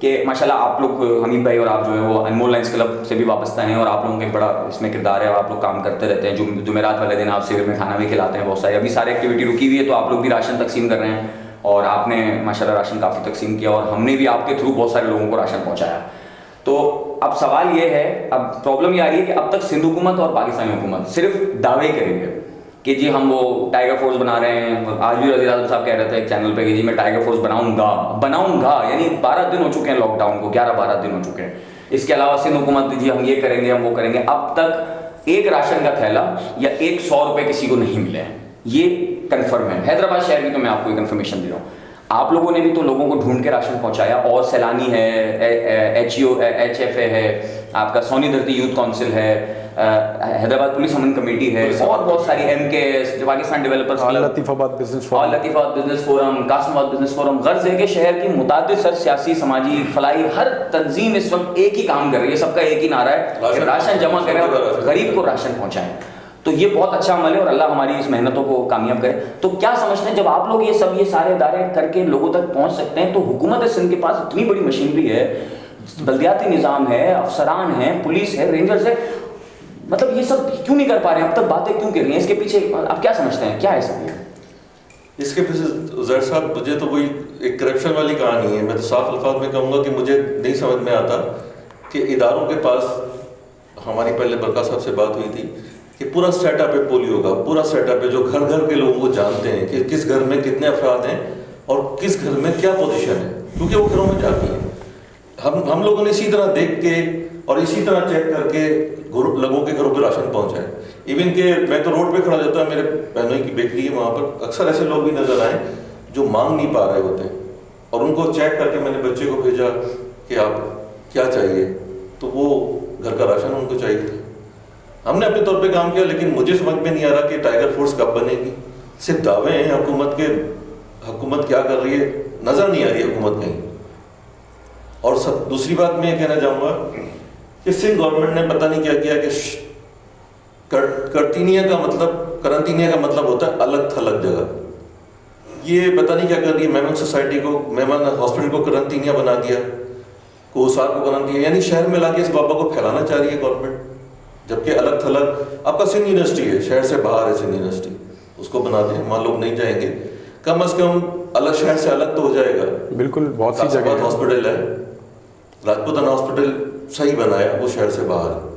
کہ ماشاءاللہ آپ لوگ حمید بھائی اور آپ جو ہے وہ انمول لائنس کلب سے بھی وابستہ ہیں اور آپ لوگوں کا ایک بڑا اس میں کردار ہے, آپ لوگ کام کرتے رہتے ہیں. جمعرات والے دن آپ سیور میں کھانا بھی کھلاتے ہیں بہت سارے, ابھی ساری ایکٹیویٹی رکی ہوئی ہے تو آپ لوگ بھی راشن تقسیم کر رہے ہیں اور آپ نے ماشاءاللہ راشن کافی تقسیم کیا اور ہم نے بھی آپ کے تھرو بہت سارے لوگوں کو راشن پہنچایا. تو اب سوال یہ ہے, اب پرابلم یہ آ رہی ہے کہ اب تک سندھ حکومت اور پاکستانی حکومت صرف دعوے کریں گے کہ جی ہم وہ ٹائیگر فورس بنا رہے ہیں. آج بھی وزیر اعظم صاحب کہہ رہے تھے ایک چینل پہ کہ جی میں ٹائیگر فورس بناؤں گا, یعنی 12 دن ہو چکے ہیں لاک ڈاؤن کو, 11-12 دن ہو چکے ہیں. اس کے علاوہ سندھ حکومت جی ہم یہ کریں گے ہم وہ کریں گے. اب تک ایک راشن کا تھیلا یا 100 روپے کسی کو نہیں ملے ہیں, یہ کنفرم ہے. حیدرآباد شہر کی تو میں آپ کو کنفرمیشن دے رہا ہوں, آپ لوگوں نے بھی تو لوگوں کو ڈھونڈ کے راشن پہنچایا, اور سیلانی ہے, ایچ ایف اے ہے, آپ کا سونی دھرتی یوتھ کونسل ہے, حیدرآباد پولیس امن کمیٹی ہے, اور بہت ساری ایم کے ایس, پاکستان ڈیولپرز کلب, لطیف آباد بزنس فورم, قاسم آباد بزنس فورم. غرض ہے کہ شہر کی متعدد سر سیاسی, سماجی, فلاحی ہر تنظیم اس وقت ایک ہی کام کر رہی ہے. سب کا ایک ہی نعرہ ہے کہ راشن جمع کریں اور غریب کو راشن پہنچائیں. تو یہ بہت اچھا عمل ہے اور اللہ ہماری اس محنتوں کو کامیاب کرے. تو کیا سمجھتے ہیں جب آپ لوگ یہ سارے ادارے کر کے لوگوں تک پہنچ سکتے ہیں, تو حکومت سندھ کے پاس اتنی بڑی مشینری ہے, بلدیاتی نظام ہے, افسران ہیں, پولیس ہے, رینجرز ہے, مطلب یہ سب کیوں نہیں کر پا رہے ہیں, اب تک باتیں کیوں کر رہی ہیں, اس کے پیچھے آپ کیا سمجھتے ہیں, کیا ہے سب یہ؟ اس کے پیچھے زہر صاحب مجھے تو وہی ایک کرپشن والی کہانی ہے. میں تو صاف الفاظ میں کہوں گا کہ مجھے نہیں سمجھ میں آتا کہ اداروں کے پاس, ہماری پہلے برکا صاحب سے بات ہوئی تھی کہ پورا سیٹ اپ ہے پولیو کا, پورا سیٹ اپ ہے جو گھر گھر کے لوگوں کو جانتے ہیں کہ کس گھر میں کتنے افراد ہیں اور کس گھر میں کیا پوزیشن ہے, کیونکہ وہ گھروں میں جاتی ہیں. ہم لوگوں نے اسی طرح دیکھ کے اور اسی طرح چیک کر کے لوگوں کے گھروں پہ راشن پہنچائے. ایون کہ میں تو روڈ پہ کھڑا جاتا, میرے بہنوں کی بیکری ہے وہاں پر, اکثر ایسے لوگ بھی نظر آئے جو مانگ نہیں پا رہے ہوتے ہیں, اور ان کو چیک کر کے میں نے بچے کو بھیجا کہ آپ کیا چاہیے, تو وہ گھر کا راشن ان کو چاہیے تھا. ہم نے اپنے طور پہ کام کیا, لیکن مجھے سمجھ میں نہیں آ رہا کہ ٹائیگر فورس کب بنے گی. صرف دعوے ہیں حکومت کے, حکومت کیا کر رہی ہے نظر نہیں آ رہی حکومت کہیں. اور دوسری بات میں یہ کہنا چاہوں گا کہ سندھ گورنمنٹ نے پتہ نہیں کیا کیا کہ کرنطینیا کا مطلب ہوتا ہے الگ تھلگ جگہ. یہ پتہ نہیں کیا کر رہی ہے, میمن سوسائٹی کو, میمن ہاسپٹل کو کرنطینیا بنا دیا, کوسار کو کرنطینیا, یعنی شہر میں لا کے اس بابا کو پھیلانا چاہ رہی ہے گورنمنٹ. جبکہ الگ تھلگ آپ کا سندھ یونیورسٹی ہے, شہر سے باہر ہے سندھ یونیورسٹی, اس کو بنا دیں, وہاں لوگ نہیں جائیں گے, کم از کم الگ شہر سے الگ تو ہو جائے گا. بالکل, بہت سی جگہ ہاسپٹل ہے, راجپوتانہ ہاسپٹل صحیح بنایا, وہ شہر سے باہر ہے.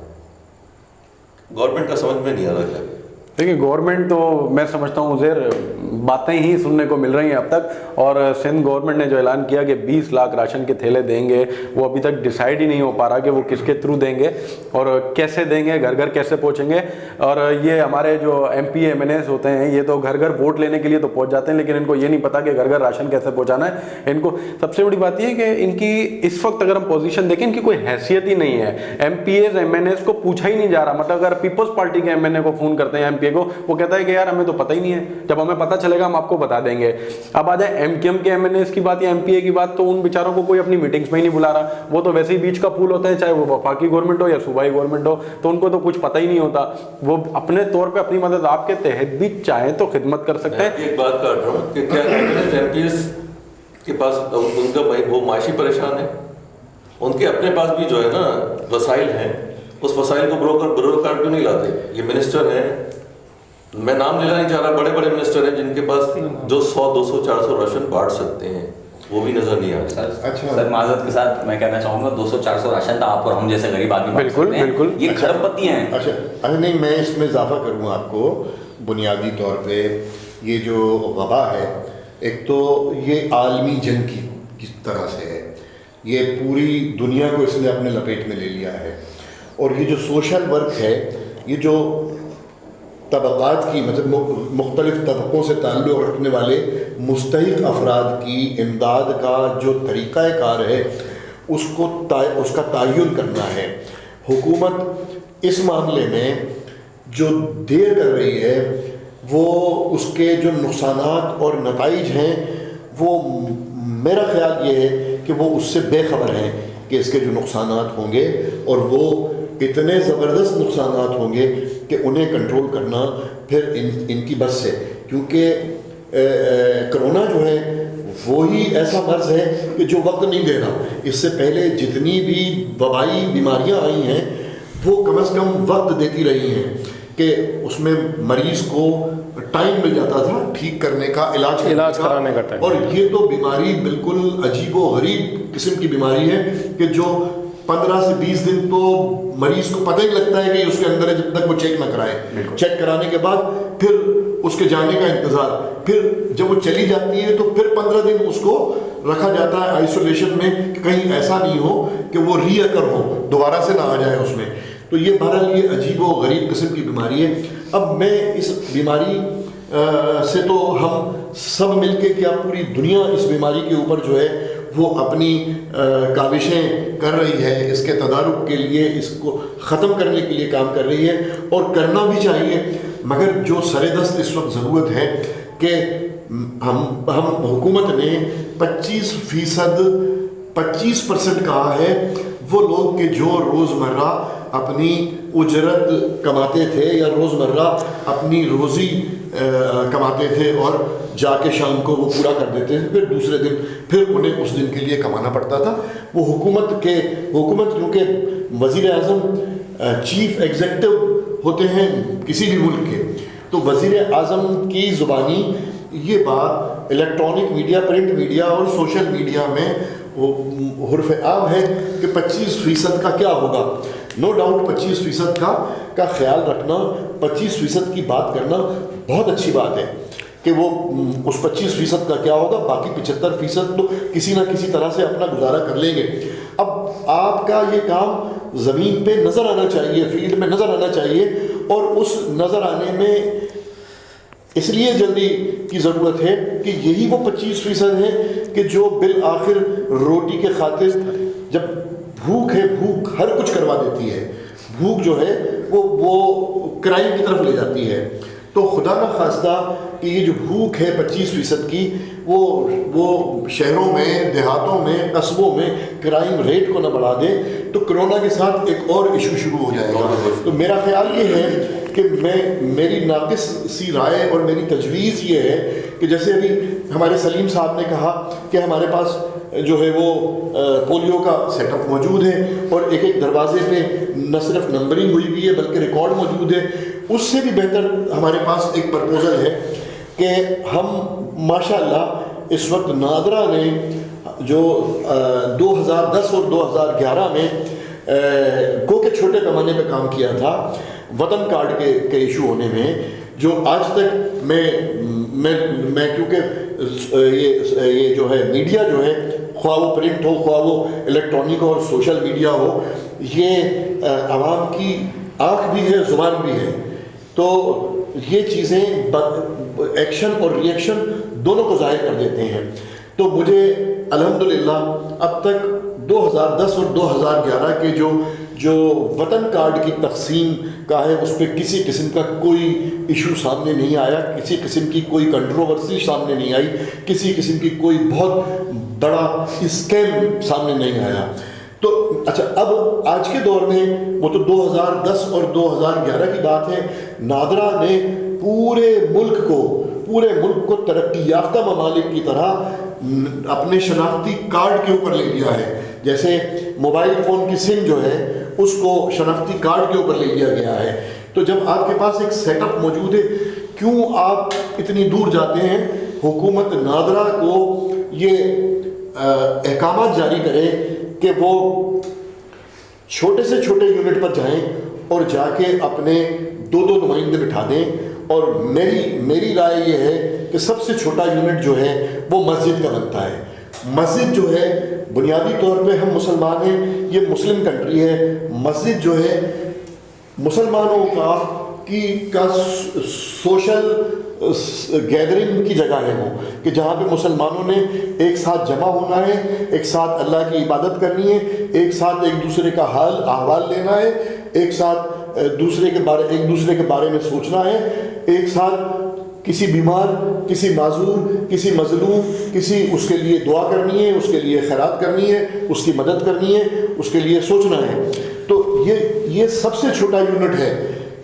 گورنمنٹ کا سمجھ میں نہیں آ رہا کیا. دیکھیں گورنمنٹ تو میں سمجھتا ہوں زیر باتیں ہی سننے کو مل رہی ہیں اب تک, اور سندھ گورنمنٹ نے جو اعلان کیا کہ 20 لاکھ راشن کے تھیلے دیں گے, وہ ابھی تک ڈیسائیڈ ہی نہیں ہو پا رہا کہ وہ کس کے تھرو دیں گے اور کیسے دیں گے, گھر گھر کیسے پہنچیں گے. اور یہ ہمارے جو M P M N As ہوتے ہیں یہ تو گھر گھر ووٹ لینے کے لیے تو پہنچ جاتے ہیں, لیکن ان کو یہ نہیں پتا کہ گھر گھر راشن کیسے پہنچانا ہے. ان کو سب سے بڑی بات یہ ہے کہ ان کی اس وقت اگر ہم پوزیشن دیکھیں, ان کی کوئی حیثیت ہی نہیں ہے. M P As M N As کو پوچھا ہی نہیں جا رہا. مطلب اگر پیپلز پارٹی کے ایم این اے کو فون کرتے ہیں, ایم پی اے کو, وہ کہتا ہے کہ یار ہمیں تو پتہ ہی نہیں ہے, جب ہمیں پتہ چلے گا ہم آپ کو بتا دیں گے. اب آ جائے ایم کیو ایم کے ایم این ایز کی بات یا ایم پی اے کی بات, تو ان بیچاروں کو کوئی اپنی میٹنگز میں ہی نہیں بلا رہا. وہ تو ویسے ہی بیچ کا پھول ہوتے ہیں, چاہے وہ وفاقی گورنمنٹ ہو یا صوبائی گورنمنٹ ہو, تو ان کو تو کچھ پتہ ہی نہیں ہوتا. وہ اپنے طور پہ اپنی مدد آپ کے تحت بھی چاہیں تو خدمت کر سکتے ہیں. ایک بات کر رہا ہوں کہ کیا ایم پی ایس کے پاس ان کا وہ معاشی پریشان ہے, ان کے اپنے پاس بھی جو ہے نا وسائل ہیں, اس وسائل کو بروکر کیوں نہیں لاتے؟ یہ منسٹر ہیں, میں نام لینا نہیں چاہ رہا, بڑے بڑے منسٹر ہیں جن کے پاس جو 100 200 400 راشن بانٹ سکتے ہیں, وہ بھی نظر نہیں آ رہا. سر معذرت کے ساتھ میں کہنا چاہوں گا 200-400 راشن تو آپ اور ہم جیسے غریب آدمی بالکل بالکل یہ کھڑب پتی ہیں. اچھا نہیں, میں اس میں اضافہ کروں آپ کو. بنیادی طور پہ یہ جو وبا ہے, ایک تو یہ عالمی جنگ کی کس طرح سے ہے, یہ پوری دنیا کو اس نے اپنے لپیٹ میں لے لیا ہے. اور یہ جو سوشل ورک ہے, یہ جو طبقات کی مطلب مختلف طبقوں سے تعلق رکھنے والے مستحق افراد کی امداد کا جو طریقہ کار ہے, اس کا تعین کرنا ہے. حکومت اس معاملے میں جو دیر کر رہی ہے, وہ اس کے جو نقصانات اور نتائج ہیں, وہ میرا خیال یہ ہے کہ وہ اس سے بے خبر ہیں کہ اس کے جو نقصانات ہوں گے, اور وہ اتنے زبردست نقصانات ہوں گے کہ انہیں کنٹرول کرنا پھر ان کی بس سے, کیونکہ کرونا جو ہے وہی ایسا مرض ہے کہ جو وقت نہیں دے رہا. اس سے پہلے جتنی بھی وبائی بیماریاں آئی ہیں وہ کم از کم وقت دیتی رہی ہیں کہ اس میں مریض کو ٹائم مل جاتا تھا ٹھیک کرنے کا, علاج کرانے کا ٹائم. اور یہ تو بیماری بالکل عجیب و غریب قسم کی بیماری ہے کہ جو 15 سے 20 دن تو مریض کو پتہ ہی لگتا ہے کہ اس کے اندر ہے جب تک وہ چیک نہ کرائے. چیک کرانے کے بعد پھر اس کے جانے کا انتظار, پھر جب وہ چلی جاتی ہے تو پھر 15 دن اس کو رکھا جاتا ہے آئسولیشن میں کہ کہیں ایسا نہیں ہو کہ وہ ری اکر ہو, دوبارہ سے نہ آ جائے اس میں. تو یہ بہرحال یہ عجیب و غریب قسم کی بیماری ہے. اب میں اس بیماری سے تو ہم سب مل کے کیا پوری دنیا اس بیماری کے اوپر جو ہے وہ اپنی کاوشیں کر رہی ہے, اس کے تدارک کے لیے, اس کو ختم کرنے کے لیے کام کر رہی ہے, اور کرنا بھی چاہیے. مگر جو سر دست اس وقت ضرورت ہے کہ ہم حکومت نے 25% کہا ہے وہ لوگ کہ جو روزمرہ اپنی اجرت کماتے تھے یا روزمرہ اپنی روزی کماتے تھے اور جا کے شام کو وہ پورا کر دیتے تھے, پھر دوسرے دن پھر انہیں اس دن کے لیے کمانا پڑتا تھا. وہ حکومت کیونکہ وزیر اعظم چیف ایگزیکٹو ہوتے ہیں کسی بھی ملک کے, تو وزیر اعظم کی زبانی یہ بات الیکٹرانک میڈیا, پرنٹ میڈیا اور سوشل میڈیا میں حرف عام ہے کہ 25% کا کیا ہوگا. نو ڈاؤٹ 25% کا خیال رکھنا, 25% کی بات کرنا بہت اچھی بات ہے کہ وہ اس 25% کا کیا ہوگا, باقی 75% تو کسی نہ کسی طرح سے اپنا گزارا کر لیں گے. اب آپ کا یہ کام زمین پہ نظر آنا چاہیے, فیلڈ میں نظر آنا چاہیے, اور اس نظر آنے میں اس لیے جلدی کی ضرورت ہے کہ یہی وہ 25% ہے کہ جو بالآخر روٹی کے خاطر, جب بھوک ہے, بھوک ہر کچھ کروا دیتی ہے, بھوک جو ہے وہ کرائم کی طرف لے جاتی ہے. تو خدا نہ خواستہ کہ یہ جو بھوک ہے 25% کی وہ شہروں میں, دیہاتوں میں, قصبوں میں کرائم ریٹ کو نہ بڑھا دے, تو کرونا کے ساتھ ایک اور ایشو شروع ہو جائے گا. تو میرا خیال یہ ہے کہ میری ناقص سی رائے اور میری تجویز یہ ہے کہ جیسے ابھی ہمارے سلیم صاحب نے کہا کہ ہمارے پاس جو ہے وہ پولیو کا سیٹ اپ موجود ہے اور ایک دروازے پہ نہ صرف نمبرنگ ہوئی ہوئی ہے بلکہ ریکارڈ موجود ہے. اس سے بھی بہتر ہمارے پاس ایک پرپوزل ہے کہ ہم ماشاءاللہ اس وقت نادرا نے جو 2010 اور 2011 میں گو کے چھوٹے پیمانے پہ کام کیا تھا وطن کارڈ کے ایشو ہونے میں, جو آج تک میں کیونکہ یہ جو ہے میڈیا جو ہے, خواہ وہ پرنٹ ہو, خواہ وہ الیکٹرانک ہو اور سوشل میڈیا ہو, یہ عوام کی آنکھ بھی ہے, زبان بھی ہے. تو یہ چیزیں ایکشن اور ری ایکشن دونوں کو ظاہر کر دیتے ہیں. تو مجھے الحمدللہ اب تک 2010 اور 2011 کے جو وطن کارڈ کی تقسیم کا ہے اس پہ کسی قسم کا کوئی ایشو سامنے نہیں آیا, کسی قسم کی کوئی کنٹروورسی سامنے نہیں آئی, کسی قسم کی کوئی بہت بڑا اسکیم سامنے نہیں آیا. تو اچھا, اب آج کے دور میں وہ تو 2010 اور 2011 کی بات ہے, نادرا نے پورے ملک کو ترقی یافتہ ممالک کی طرح اپنے شناختی کارڈ کے اوپر لے لیا ہے. جیسے موبائل فون کی سم جو ہے اس کو شناختی کارڈ کے اوپر لے لیا گیا ہے. تو جب آپ کے پاس ایک سیٹ اپ موجود ہے, کیوں آپ اتنی دور جاتے ہیں؟ حکومت نادرا کو یہ احکامات جاری کرے کہ وہ چھوٹے سے چھوٹے یونٹ پر جائیں اور جا کے اپنے 2 نمائندے بٹھا دیں. اور میری رائے یہ ہے کہ سب سے چھوٹا یونٹ جو ہے وہ مسجد کا بنتا ہے. مسجد جو ہے بنیادی طور پہ ہم مسلمان ہیں, یہ مسلم کنٹری ہے, مسجد جو ہے مسلمانوں کا سوشل گیدرنگ کی جگہ ہے, وہ کہ جہاں پہ مسلمانوں نے ایک ساتھ جمع ہونا ہے, ایک ساتھ اللہ کی عبادت کرنی ہے, ایک ساتھ ایک دوسرے کا حال احوال لینا ہے, ایک ساتھ ایک دوسرے کے بارے میں سوچنا ہے, ایک ساتھ کسی بیمار, کسی معذور, کسی مظلوم, اس کے لیے دعا کرنی ہے, اس کے لیے خیرات کرنی ہے, اس کی مدد کرنی ہے, اس کے لیے سوچنا ہے. تو یہ سب سے چھوٹا یونٹ ہے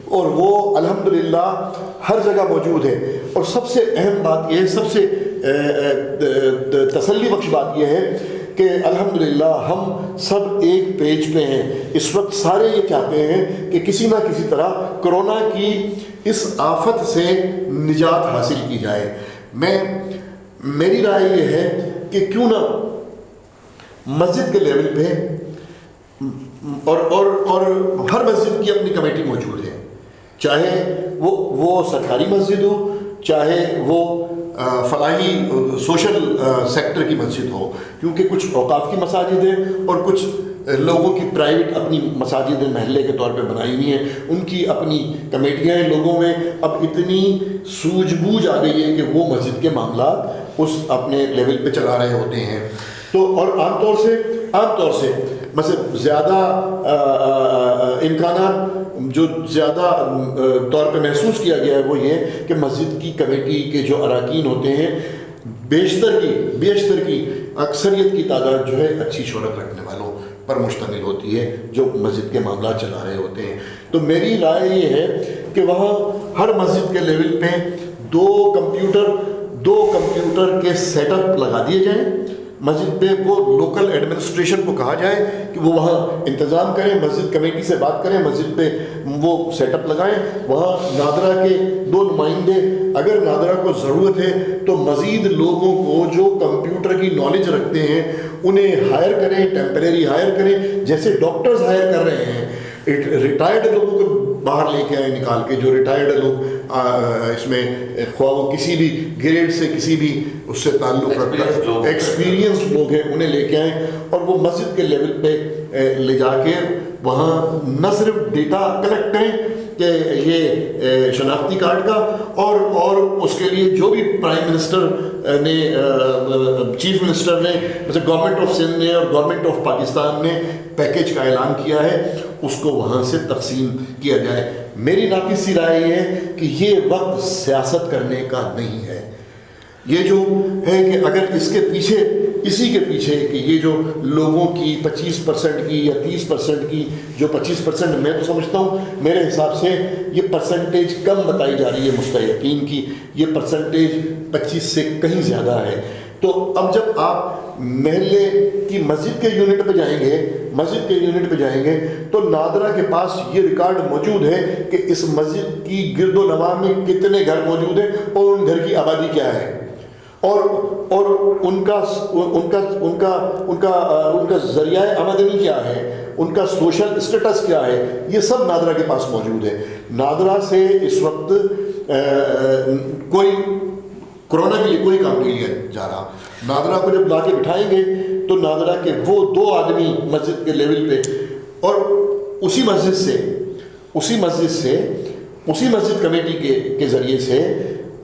اور وہ الحمدللہ ہر جگہ موجود ہے. اور سب سے اہم بات یہ ہے, سب سے تسلی بخش بات یہ ہے کہ الحمدللہ ہم سب ایک پیج پہ ہیں. اس وقت سارے یہ چاہتے ہیں کہ کسی نہ کسی طرح کرونا کی اس آفت سے نجات حاصل کی جائے. میری رائے یہ ہے کہ کیوں نہ مسجد کے لیول پہ اور ہر مسجد کی اپنی کمیٹی موجود ہے, چاہے وہ سرکاری مسجد ہو, چاہے وہ فلاحی سوشل سیکٹر کی مسجد ہو, کیونکہ کچھ اوقاف کی مساجد ہیں اور کچھ لوگوں کی پرائیویٹ اپنی مساجد محلے کے طور پہ بنائی ہوئی ہیں, ان کی اپنی کمیٹیاں ہیں. لوگوں میں اب اتنی سوجھ بوجھ آ گئی ہے کہ وہ مسجد کے معاملات اس اپنے لیول پہ چلا رہے ہوتے ہیں. تو اور عام طور سے مثلا زیادہ امکانات جو زیادہ طور پہ محسوس کیا گیا ہے وہ یہ کہ مسجد کی کمیٹی کے جو اراکین ہوتے ہیں بیشتر کی اکثریت کی تعداد جو ہے اچھی شہرت رکھنے والوں پر مشتمل ہوتی ہے جو مسجد کے معاملات چلا رہے ہوتے ہیں. تو میری رائے یہ ہے کہ وہاں ہر مسجد کے لیول پہ دو کمپیوٹر کے سیٹ اپ لگا دیے جائیں. مسجد پہ وہ لوکل ایڈمنسٹریشن کو کہا جائے کہ وہ وہاں انتظام کریں, مسجد کمیٹی سے بات کریں, مسجد پہ وہ سیٹ اپ لگائیں. وہاں نادرا کے 2 نمائندے, اگر نادرا کو ضرورت ہے تو مزید لوگوں کو جو کمپیوٹر کی نالج رکھتے ہیں انہیں ہائر کریں, ٹیمپریری ہائر کریں, جیسے ڈاکٹرز ہائر کر رہے ہیں. ریٹائرڈ لوگوں کو باہر لے کے آئیں نکال کے, جو ریٹائرڈ لوگ اس میں خواہ وہ کسی بھی گریڈ سے کسی بھی اس سے تعلق رکھتا ایکسپیرینس لوگ ہیں انہیں لے کے آئیں اور وہ مسجد کے لیول پہ لے جا کے وہاں نہ صرف ڈیٹا کلیکٹ کریں کہ یہ شناختی کارڈ کا اور اس کے لیے جو بھی پرائم منسٹر نے چیف منسٹر نے جیسے گورنمنٹ آف سندھ نے اور گورنمنٹ آف پاکستان نے پیکیج کا اعلان کیا ہے اس کو وہاں سے تقسیم کیا جائے. میری ناقص سی رائے یہ ہے کہ یہ وقت سیاست کرنے کا نہیں ہے. یہ جو ہے کہ اگر اسی کے پیچھے کہ یہ جو لوگوں کی 25% کی یا 30% کی جو 25% میں تو سمجھتا ہوں میرے حساب سے یہ پرسنٹیج کم بتائی جا رہی ہے مستحقین کی, یہ پرسنٹیج 25 سے کہیں زیادہ ہے. تو اب جب آپ محلے کی مسجد کے یونٹ پہ جائیں گے تو نادرا کے پاس یہ ریکارڈ موجود ہے کہ اس مسجد کی گرد و نواح میں کتنے گھر موجود ہیں اور ان گھر کی آبادی کیا ہے اور ان کا ذریعہ آمدنی کیا ہے, ان کا سوشل اسٹیٹس کیا ہے, یہ سب نادرا کے پاس موجود ہے. نادرا سے اس وقت کرونا کے لیے کوئی کام نہیں لیا جا رہا. نادرا کو جب لا کے بٹھائیں گے تو نادرا کے وہ 2 آدمی مسجد کے لیول پہ اور اسی مسجد کمیٹی کے ذریعے سے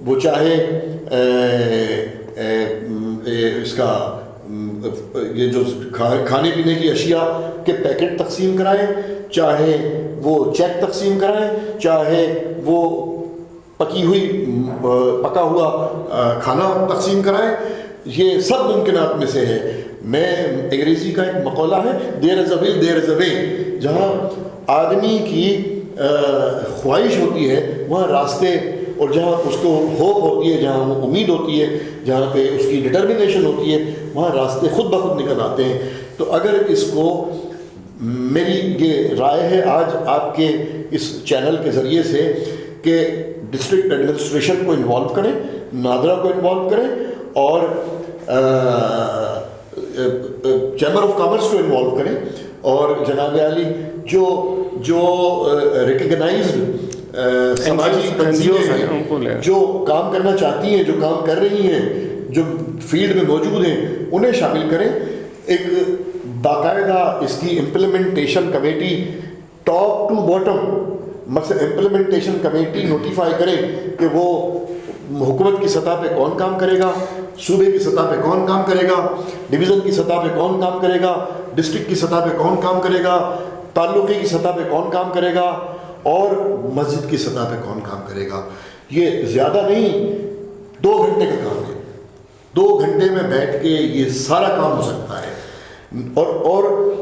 وہ چاہے اس کا یہ جو کھانے پینے کی اشیاء کے پیکٹ تقسیم کرائیں, چاہے وہ چیک تقسیم کرائیں, چاہے وہ پکا ہوا کھانا تقسیم کرائیں, یہ سب ممکنات میں سے ہے. میں انگریزی کا ایک مقولہ ہے دیر از اے ول دیر از اے وے. جہاں آدمی کی خواہش ہوتی ہے وہاں راستے, اور جہاں اس کو ہوپ ہوتی ہے, جہاں وہ امید ہوتی ہے, جہاں پہ اس کی ڈٹرمنیشن ہوتی ہے, وہاں راستے خود بخود نکل آتے ہیں. تو اگر اس کو, میری یہ رائے ہے آج آپ کے اس چینل کے ذریعے سے کہ ڈسٹرکٹ ایڈمنسٹریشن کو انوالو کریں, نادرا کو انوالو کریں اور چیمبر آف کامرس کو انوالو کریں اور جناب عالی جو ریکگنائزڈ سماجی تنظیمیں ہیں جو کام کرنا چاہتی ہیں, جو کام کر رہی ہیں, جو فیلڈ میں موجود ہیں, انہیں شامل کریں. ایک باقاعدہ اس کی implementation committee top to bottom مثلا امپلیمنٹیشن کمیٹی نوٹیفائی کریں کہ وہ حکومت کی سطح پہ کون کام کرے گا, صوبے کی سطح پہ کون کام کرے گا, ڈویژن کی سطح پہ کون کام کرے گا, ڈسٹرکٹ کی سطح پہ کون کام کرے گا, تعلقی کی سطح پہ کون کام کرے گا اور مسجد کی سطح پہ کون کام کرے گا. یہ زیادہ نہیں 2 گھنٹے کا کام ہے, 2 گھنٹے میں بیٹھ کے یہ سارا کام ہو سکتا ہے.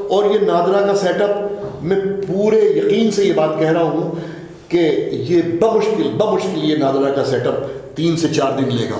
اور یہ نادرا کا سیٹ اپ میں پورے یقین سے یہ بات کہہ رہا ہوں کہ یہ بمشکل یہ نادرا کا سیٹ اپ 3 سے 4 دن لے گا.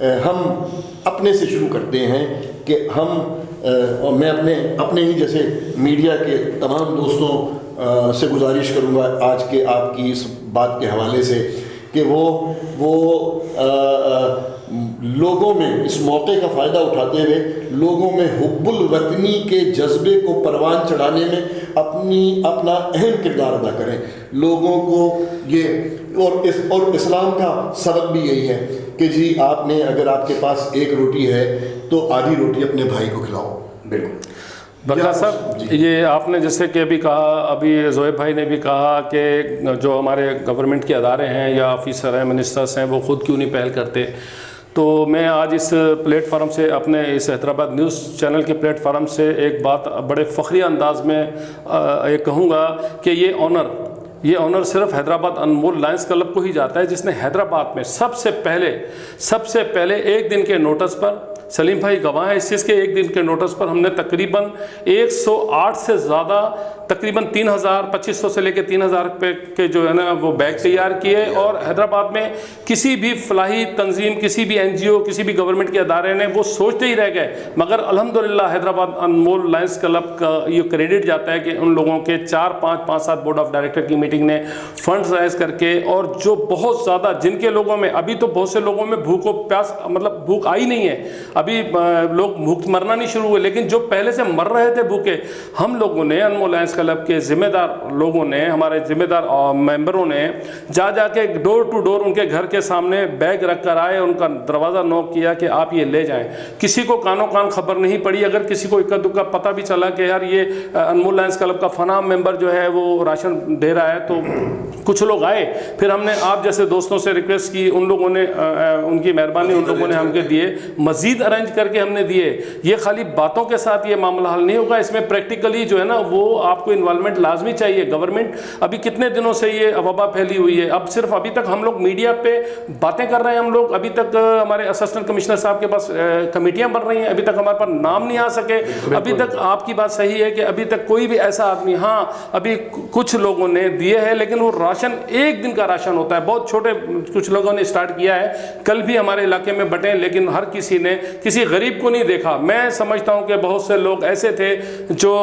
ہم اپنے سے شروع کرتے ہیں کہ ہم اور میں اپنے ہی جیسے میڈیا کے تمام دوستوں سے گزارش کروں گا آج کے آپ کی اس بات کے حوالے سے کہ وہ لوگوں میں اس موقع کا فائدہ اٹھاتے ہوئے لوگوں میں حب الوطنی کے جذبے کو پروان چڑھانے میں اپنا اہم کردار ادا کریں. لوگوں کو یہ اور اسلام کا سبق بھی یہی ہے کہ جی آپ نے اگر آپ کے پاس ایک روٹی ہے تو آدھی روٹی اپنے بھائی کو کھلاؤ. بالکل. برکات صاحب یہ آپ نے جیسے کہ ابھی کہا, ابھی زہیب بھائی نے بھی کہا کہ جو ہمارے گورنمنٹ کے ادارے ہیں یا آفیسر ہیں, منسٹرس ہیں, وہ خود کیوں نہیں پہل کرتے. تو میں آج اس پلیٹ فارم سے, اپنے اس حیدرآباد نیوز چینل کے پلیٹ فارم سے ایک بات بڑے فخری انداز میں یہ کہوں گا کہ یہ آنر صرف حیدرآباد انمول لائنز کلب کو ہی جاتا ہے, جس نے حیدرآباد میں سب سے پہلے ایک دن کے نوٹس پر, سلیم بھائی گواہ ہیں اس چیز کے, ایک دن کے نوٹس پر ہم نے تقریباً 108 سے زیادہ, تقریباً 3,2500 سے لے کے 3,000 روپے کے جو ہے نا وہ بیگ تیار کیے. اور حیدرآباد میں کسی بھی فلاحی تنظیم, کسی بھی NGO, کسی بھی گورنمنٹ کے ادارے نے وہ سوچتے ہی رہ گئے, مگر الحمدللہ حیدرآباد انمول لائنز کلب کا یہ کریڈٹ جاتا ہے کہ ان لوگوں کے 4-5-5-7 بورڈ آف ڈائریکٹر کی میٹنگ نے فنڈز رائز کر کے, اور جو بہت زیادہ جن کے لوگوں میں ابھی تو بہت سے لوگوں میں بھوک و پیاس مطلب بھوک آئی نہیں ہے, ابھی لوگ بھوک مرنا نہیں شروع ہوئے, لیکن جو پہلے سے مر رہے تھے بھوکے, ہم لوگوں نے انمول لائنز کلب کے ذمہ دار لوگوں نے, ہمارے ذمہ دار ممبروں نے جا کے ڈور ٹو ڈور ان کے گھر کے سامنے بیگ رکھ کر آئے, ان کا دروازہ نوک کیا کہ آپ یہ لے جائیں. کسی کو کانوں کان خبر نہیں پڑی. اگر کسی کو اکا دکا پتہ بھی چلا کہ یار یہ انمول لائنز کلب کا فلاں ممبر جو ہے وہ راشن دے رہا ہے, تو کچھ لوگ آئے. پھر ہم نے آپ جیسے دوستوں سے ریکویسٹ کی, ان لوگوں نے, ان کی مہربانی, ان لوگوں نے ہم کے دیے, مزید ارینج کر کے ہم نے دیے. یہ خالی باتوں کے ساتھ یہ معاملہ حل نہیں ہوگا, اس میں پریکٹیکلی جو ہے نا وہ آپ کو انوالومنٹ لازمی چاہیے. گورنمنٹ ابھی کتنے دنوں سے یہ وبا پھیلی ہوئی ہے, اب صرف ابھی تک ہم لوگ میڈیا پہ باتیں کر رہے ہیں, ہم لوگ ابھی تک ہمارے اسسٹنٹ کمشنر صاحب کے پاس کمیٹیاں بن رہی ہیں, ابھی تک ہمارے پاس نام نہیں آ سکے. ابھی تک آپ کی بات صحیح ہے کہ ابھی تک کوئی بھی ایسا آدمی, ہاں ابھی کچھ لوگوں نے دیے ہیں, لیکن وہ راشن ایک دن کا راشن ہوتا ہے. بہت چھوٹے کچھ لوگوں نے اسٹارٹ کیا ہے, کل بھی ہمارے علاقے میں بٹے, لیکن ہر کسی نے کسی غریب کو نہیں دیکھا. میں سمجھتا ہوں کہ بہت سے لوگ ایسے تھے جو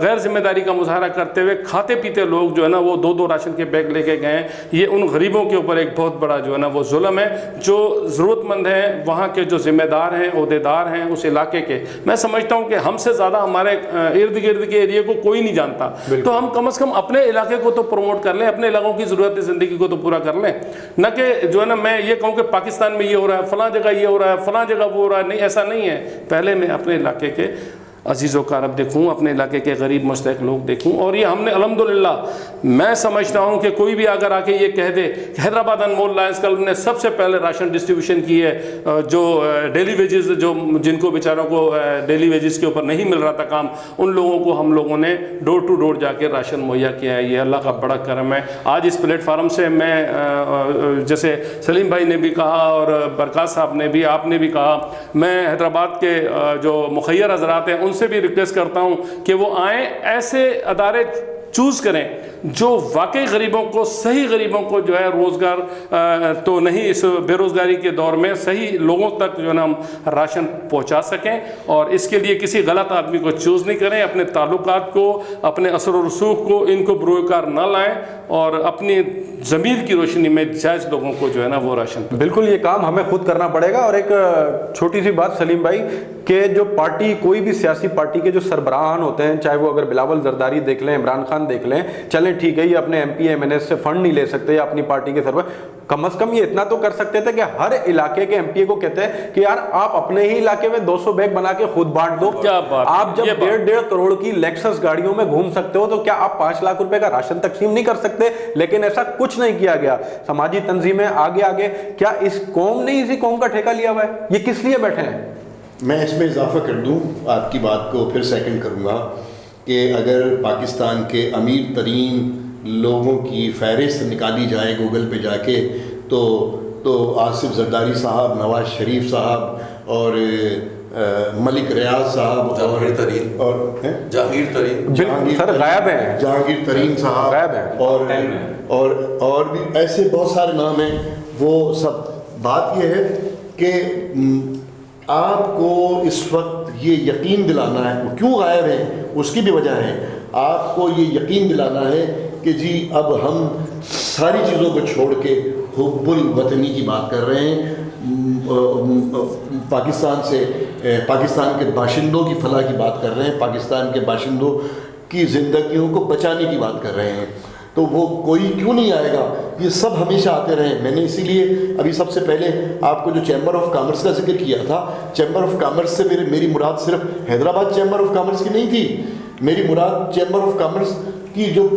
غیر ذمہ داری کا مظاہرہ کرتے ہوئے کھاتے پیتے لوگ جو ہے نا وہ 2 راشن کے بیگ لے کے گئے. یہ ان غریبوں کے اوپر ایک بہت بڑا جو ہے نا وہ ظلم ہے. جو ضرورت مند ہیں, وہاں کے جو ذمہ دار ہیں, عہدیدار ہیں اس علاقے کے, میں سمجھتا ہوں کہ ہم سے زیادہ ہمارے ارد گرد کے ایریے کو کوئی نہیں جانتا, تو ہم کم از کم اپنے علاقے کو تو پروموٹ کر لیں, اپنے علاقوں کی ضرورت زندگی کو تو پورا کر لیں. نہ کہ جو ہے نا میں یہ کہوں کہ پاکستان میں یہ ہو رہا ہے, فلاں جگہ یہ ہو رہا ہے, فلاں جگہ وہ ہو رہا ہے. نہیں, ایسا نہیں ہے. پہلے میں اپنے علاقے کے عزیز و کارب دیکھوں, اپنے علاقے کے غریب مستحق لوگ دیکھوں. اور یہ ہم نے الحمدللہ, میں سمجھتا ہوں کہ کوئی بھی اگر آ کے یہ کہہ دے کہ حیدرآباد انمول لائنز کلب نے سب سے پہلے راشن ڈسٹریبیوشن کی ہے, جو ڈیلی ویجز, جو جن کو بیچاروں کو ڈیلی ویجز کے اوپر نہیں مل رہا تھا کام, ان لوگوں کو ہم لوگوں نے ڈور ٹو ڈور جا کے راشن مہیا کیا ہے. یہ اللہ کا بڑا کرم ہے. آج اس پلیٹ فارم سے میں, جیسے سلیم بھائی نے بھی کہا اور برکات صاحب نے بھی, آپ نے بھی کہا, میں حیدرآباد کے جو مخیر حضرات ہیں ان سے بھی ریکویسٹ کرتا ہوں کہ وہ آئیں, ایسے ادارے چوز کریں جو واقعی غریبوں کو, صحیح غریبوں کو جو ہے روزگار تو نہیں, اس بے روزگاری کے دور میں صحیح لوگوں تک جو ہے نا ہم راشن پہنچا سکیں. اور اس کے لیے کسی غلط آدمی کو چوز نہیں کریں, اپنے تعلقات کو, اپنے اثر و رسوخ کو ان کو بروئے کار نہ لائیں, اور اپنی ضمیر کی روشنی میں جائز لوگوں کو جو ہے نا وہ راشن. بالکل یہ کام ہمیں خود کرنا پڑے گا. اور ایک چھوٹی سی بات سلیم بھائی, کہ جو پارٹی, کوئی بھی سیاسی پارٹی کے جو سربراہان ہوتے ہیں, چاہے وہ اگر بلاول زرداری دیکھ لیں, عمران خان دیکھ لیں, چلیں ٹھیک ہے یہ اپنے MP MNS سے فنڈ نہیں لے سکتے یا اپنی پارٹی کے سربراہ, کم از کم یہ اتنا تو کر سکتے تھے کہ ہر علاقے کے MP کو کہتے ہیں کہ یار آپ اپنے ہی علاقے میں 200 بیگ بنا کے خود بانٹ دو. آپ جب 1.5 کروڑ کی لیکسس گاڑیوں میں گھوم سکتے ہو, تو کیا آپ 5 لاکھ روپے کا راشن تقسیم نہیں کر سکتے؟ لیکن ایسا کچھ نہیں کیا گیا. سماجی تنظیمیں آگے, کیا اس قوم نے اسی قوم کا ٹھیکہ لیا ہوا ہے؟ یہ کس لیے بیٹھے ہیں؟ میں اس میں اضافہ کر دوں, آپ کی بات کو پھر سیکنڈ کروں گا, کہ اگر پاکستان کے امیر ترین لوگوں کی فہرست نکالی جائے گوگل پہ جا کے, تو آصف زرداری صاحب, نواز شریف صاحب اور ملک ریاض صاحب, جہانگیر ترین صاحب, اور بھی ایسے بہت سارے نام ہیں. وہ سب, بات یہ ہے کہ آپ کو اس وقت یہ یقین دلانا ہے، وہ کیوں غائب ہیں اس کی بھی وجہ ہے، آپ کو یہ یقین دلانا ہے کہ جی اب ہم ساری چیزوں کو چھوڑ کے حب الوطنی کی بات کر رہے ہیں، پاکستان کے باشندوں کی فلاح کی بات کر رہے ہیں، پاکستان کے باشندوں کی زندگیوں کو بچانے کی بات کر رہے ہیں۔ تو وہ کوئی کیوں نہیں آئے گا، یہ سب ہمیشہ آتے رہے۔ میں نے اسی لیے ابھی سب سے پہلے آپ کو جو چیمبر آف کامرس کا ذکر کیا تھا، چیمبر آف کامرس سے میری مراد صرف حیدرآباد چیمبر آف کامرس کی نہیں تھی، میری مراد چیمبر آف کامرس کی جو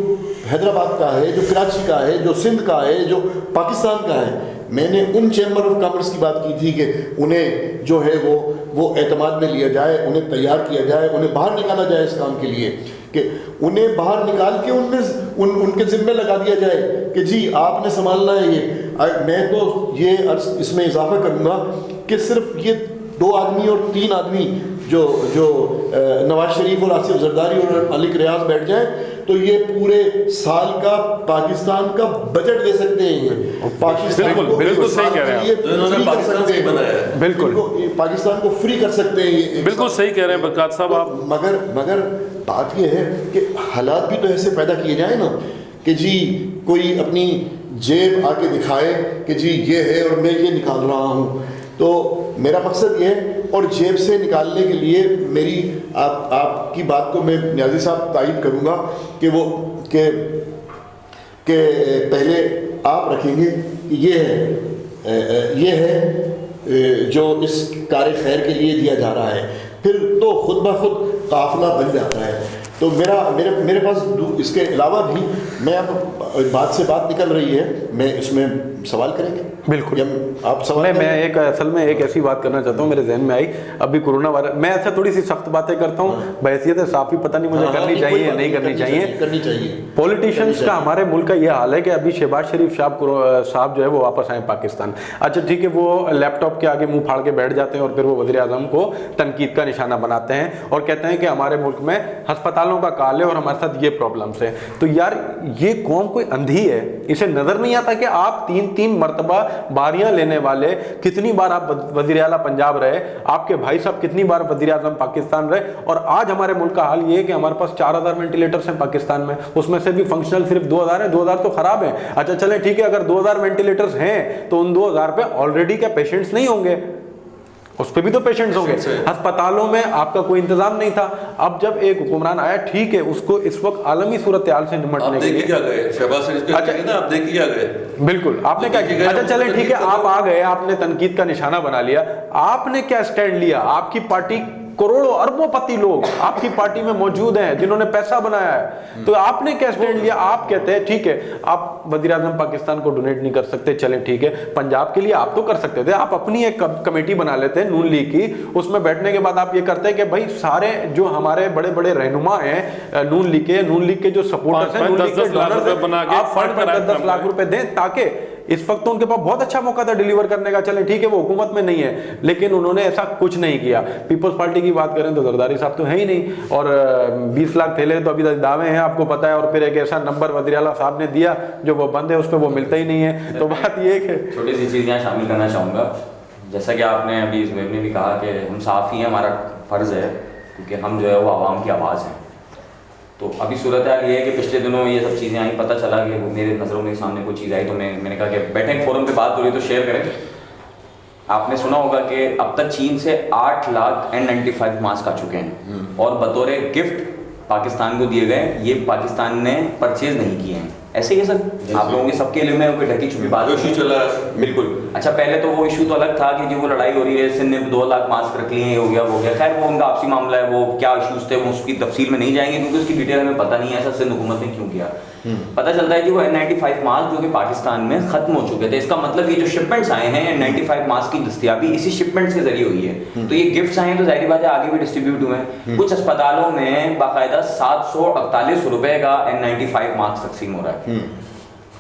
حیدرآباد کا ہے، جو کراچی کا ہے، جو سندھ کا ہے، جو پاکستان کا ہے۔ میں نے ان چیمبر آف کامرس کی بات کی تھی کہ انہیں جو ہے وہ اعتماد میں لیا جائے، انہیں تیار کیا جائے، انہیں باہر نکالا جائے اس کام کے لیے، کہ انہیں باہر نکال کے ان کے ذمہ لگا دیا جائے کہ جی آپ نے سنبھالنا ہے یہ۔ میں تو یہ اس میں اضافہ کروں گا کہ صرف یہ 2 آدمی اور 3 آدمی جو نواز شریف اور آصف زرداری اور ملک ریاض بیٹھ جائیں تو یہ پورے سال کا پاکستان کا بجٹ دے سکتے ہیں، یہ پاکستان کو بالکل صحیح کہہ رہے ہیں آپ، بالکل پاکستان کو فری کر سکتے ہیں یہ، بالکل صحیح کہہ رہے ہیں برکات صاحب آپ۔ مگر بات یہ ہے کہ حالات بھی تو ایسے پیدا کیے جائیں نا کہ جی کوئی اپنی جیب آ کے دکھائے کہ جی یہ ہے اور میں یہ نکال رہا ہوں۔ تو میرا مقصد یہ ہے، اور جیب سے نکالنے کے لیے میری آپ کی بات کو میں نیازی صاحب تائید کروں گا کہ پہلے آپ رکھیں گے کہ یہ ہے جو اس کار خیر کے لیے دیا جا رہا ہے، پھر تو خود بخود قافلہ بن جاتا ہے۔ تو میرے پاس اس کے علاوہ بھی میں اب بات سے بات نکل رہی ہے، میں اس میں سوال کریں گے؟ بالکل آپ سوال میں اصل میں ایک ایسی بات کرنا چاہتا ہوں، میرے ذہن میں آئی ابھی کورونا وائرس، میں ایسا تھوڑی سی سخت باتیں کرتا ہوں بحیثیت صافی، پتہ نہیں مجھے کرنی چاہیے یا نہیں کرنی چاہیے۔ پولیٹیشینس کا ہمارے ملک کا یہ حال ہے کہ ابھی شہباز شریف صاحب جو ہے وہ واپس آئے پاکستان، اچھا ٹھیک ہے، وہ لیپ ٹاپ کے آگے منہ پھاڑ کے بیٹھ جاتے ہیں اور پھر وہ وزیر اعظم کو تنقید کا نشانہ بناتے ہیں اور کہتے ہیں کہ ہمارے ملک میں ہسپتالوں کا کال ہے اور ہمارے ساتھ یہ پرابلمس ہے۔ تو یار یہ قوم کوئی اندھی ہے، اسے نظر نہیں آتا کہ آپ 3 مرتبہ باریاں لینے والے، کتنی بار آپ وزیر اعلیٰ پنجاب رہے، آپ کے بھائی صاحب کتنی بار وزیر اعظم پاکستان رہے، اور آج ہمارے ملک کا حال یہ ہے کہ ہمارے پاس 4000 وینٹیلیٹرز ہیں پاکستان میں، اس میں سے بھی فنکشنل صرف 2000 ہیں، 2000 تو خراب ہیں۔ اچھا چلیں ٹھیک ہے، اگر 2000 وینٹیلیٹرز ہیں تو ان 2000 پہ آلریڈی کیا پیشنٹس نہیں ہوں گے؟ اس پہ بھی تو پیشنٹس ہوں گے۔ ہسپتالوں میں آپ کا کوئی انتظام نہیں تھا۔ اب جب ایک حکمران آیا، ٹھیک ہے، اس کو اس وقت عالمی صورتحال سے نمٹنے کے لیے شہباز شریف آپ دیکھیے آ گئے، بالکل آپ نے کیا کیا؟ اچھا چلیں ٹھیک ہے، آپ آ گئے، آپ نے تنقید کا نشانہ بنا لیا، آپ نے کیا سٹینڈ لیا؟ آپ کی پارٹی کروڑوں اربوں پتی لوگ آپ کی پارٹی میں موجود ہیں جنہوں نے پیسہ بنایا ہے، تو آپ نے کیا سٹینڈ لیا؟ آپ کہتے ہیں ٹھیک ہے آپ وزیر اعظم پاکستان کو ڈونیٹ نہیں کر سکتے، چلیں ٹھیک ہے، پنجاب کے لیے آپ تو کر سکتے تھے، آپ اپنی ایک کمیٹی بنا لیتے ہیں نون لیگ کی، اس میں بیٹھنے کے بعد آپ یہ کرتے ہیں کہ بھائی سارے جو ہمارے بڑے بڑے رہنما ہیں نون لیگ کے جو سپورٹرز ہیں، نون لیگ کے ڈونرز ہیں، آپ فنڈ پر 10 لاکھ روپے دیں، تاکہ اس وقت تو ان کے پاس بہت اچھا موقع تھا ڈیلیور کرنے کا، چلیں ٹھیک ہے وہ حکومت میں نہیں ہے، لیکن انہوں نے ایسا کچھ نہیں کیا۔ پیپلز پارٹی کی بات کریں تو زرداری صاحب تو ہے ہی نہیں، اور 20 لاکھ تھیلے تو ابھی دعوے ہیں آپ کو پتہ ہے، اور پھر ایک ایسا نمبر وزیر اعلیٰ صاحب نے دیا جو وہ بند ہے، اس پہ وہ ملتا ہی نہیں ہے۔ تو بات یہ ہے کہ چھوٹی سی چیز یہاں شامل کرنا چاہوں گا، جیسا کہ آپ نے ابھی زبیر نے بھی کہا کہ ہم صحافی ہیں، ہمارا فرض ہے کیونکہ ہم جو ہے وہ عوام کی آواز ہیں۔ تو ابھی صورتحال یہ ہے کہ پچھلے دنوں یہ سب چیزیں آئیں، پتہ چلا کہ میرے نظروں کے سامنے کوئی چیز آئی، تو میں نے کہا کہ بیٹھیں فورم پہ بات ہو رہی تو شیئر کریں۔ آپ نے سنا ہوگا کہ اب تک چین سے 8 لاکھ N95 ماسک آ چکے ہیں اور بطور گفٹ پاکستان کو دیے گئے، یہ پاکستان نے پرچیز نہیں کیے ہیں۔ ایسے ہی سر آپ لوگوں کے سب کے علم میں کوئی ڈھکی چھپی بات ایشو چلا ہے، بالکل۔ اچھا پہلے تو وہ ایشو تو الگ تھا کہ جو وہ لڑائی ہو رہی ہے، سندھ نے 2 لاکھ ماسک رکھ لیے ہیں، ہو گیا، خیر وہ ان کا آپسی معاملہ ہے، وہ کیا ایشوز تھے وہ اس کی تفصیل میں نہیں جائیں گے کیونکہ اس کی ڈیٹیل ہمیں پتہ نہیں ہے ایسا سندھ حکومت نے کیوں کیا۔ پتہ چلتا ہے کہ وہ N95 ماسک جو کہ پاکستان میں ختم ہو چکے تھے، اس کا مطلب یہ جو شپمنٹس آئے ہیں N95 ماسک کی دستیابی اسی شپمنٹس کے ذریعے ہوئی ہے، تو یہ گفٹس آئے ہیں تو ظاہری بات ہے آگے بھی ڈسٹریبیوٹ ہوئے ہیں۔ کچھ اسپتالوں میں باقاعدہ 748 روپے کا N95 ماسک تقسیم ہو رہا ہے،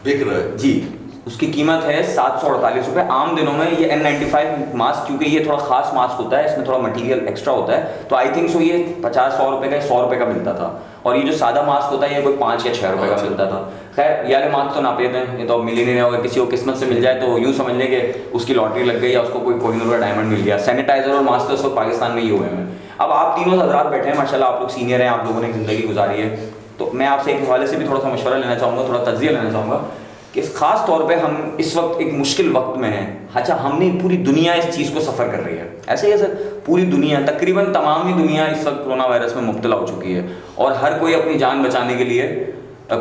بک رہا ہے جی، اس کی قیمت ہے 748 روپے۔ عام دنوں میں یہ N95 ماسک کیونکہ یہ تھوڑا خاص ماسک ہوتا ہے، اس میں تھوڑا مٹیریل ایکسٹرا ہوتا ہے، تو آئی تھنک سو یہ 50-100 روپے کا 100 روپے کا ملتا تھا، اور یہ جو سادہ ماسک ہوتا ہے یہ کوئی 5 یا 6 روپے کا ملتا تھا۔ خیر یہ مارکس تو ناپید ہیں, یہ تو اب مل ہی نہیں رہے. اگر کسی کو قسمت سے مل جائے تو یوں سمجھ لیں کہ اس کی لاٹری لگ گئی یا اس کو کوئی کوہینور کا ڈائمنڈ مل گیا. سینیٹائزر اور ماسک تو اس وقت پاکستان میں ہی ہوئے ہیں. اب آپ تینوں حضرات بیٹھے ہیں ماشاء اللہ, آپ لوگ سینئر ہیں, آپ لوگوں نے زندگی گزاری ہے, تو میں آپ سے ایک حوالے سے بھی تھوڑا سا مشورہ لینا چاہوں گا, تھوڑا تجزیہ لینا چاہوں گا کہ خاص طور پہ ہم اس وقت ایک مشکل وقت میں ہیں. اچھا ہم نہیں, پوری دنیا اس چیز کو سفر کر رہی ہے, ایسے ہی ہے سر, پوری دنیا تقریباً تمام ہی دنیا اس وقت کرونا وائرس میں مبتلا ہو چکی ہے, اور ہر کوئی اپنی جان بچانے کے لیے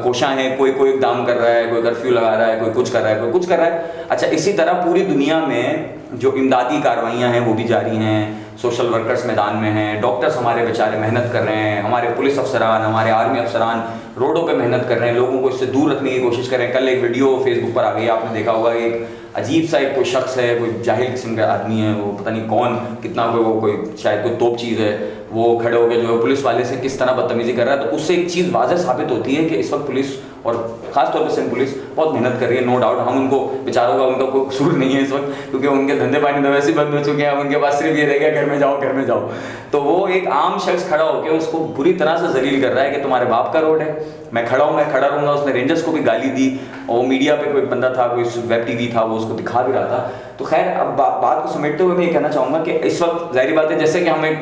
کوشاں ہیں. کوئی اقدام کر رہا ہے, کوئی کرفیو لگا رہا ہے, کوئی کچھ کر رہا ہے, کوئی کچھ کر رہا ہے. اچھا اسی طرح پوری دنیا میں جو امدادی کارروائیاں ہیں وہ بھی جاری ہیں, سوشل ورکرز میدان میں ہیں, ڈاکٹرز ہمارے بیچارے محنت کر رہے ہیں, ہمارے پولیس افسران, ہمارے آرمی افسران روڈوں پہ محنت کر رہے ہیں, لوگوں کو اس سے دور رکھنے کی کوشش کر رہے ہیں. کل ایک ویڈیو فیس بک پر آ گئی, آپ نے دیکھا ہوگا, ایک عجیب سا ایک کوئی شخص ہے, کوئی جاہل قسم کا آدمی ہے, وہ پتہ نہیں کون کتنا کوئی شاید کوئی توپ چیز ہے, وہ کھڑے ہو کے جو ہے پولیس والے سے کس طرح بدتمیزی کر رہا ہے. تو اس سے ایک چیز واضح ثابت ہوتی ہے کہ اس وقت پولیس اور خاص طور پہ سندھ پولیس بہت محنت کر رہی ہے. نو ڈاؤٹ ہم ان کو بیچاروں کا ان کا کوئی قصور نہیں ہے اس وقت, کیونکہ ان کے دھندے پانی تو ویسے ہی بند ہو چکے ہیں. اب ان کے پاس صرف یہ رہ گیا گھر میں جاؤ, گھر میں جاؤ. تو وہ ایک عام شخص کھڑا ہو کے اس کو بری طرح سے ذلیل کر رہا ہے کہ تمہارے باپ کا روڈ ہے, میں کھڑا ہوں, میں کھڑا رہوں گا. اس نے رینجرز کو بھی گالی دی, اور میڈیا پہ کوئی بندہ تھا, کوئی ویب ٹی وی تھا, وہ اس کو دکھا بھی رہا تھا. تو خیر اب بات کو سمیٹتے ہوئے میں یہ کہنا چاہوں گا کہ اس وقت ظاہری بات ہے جیسے کہ ہم ایک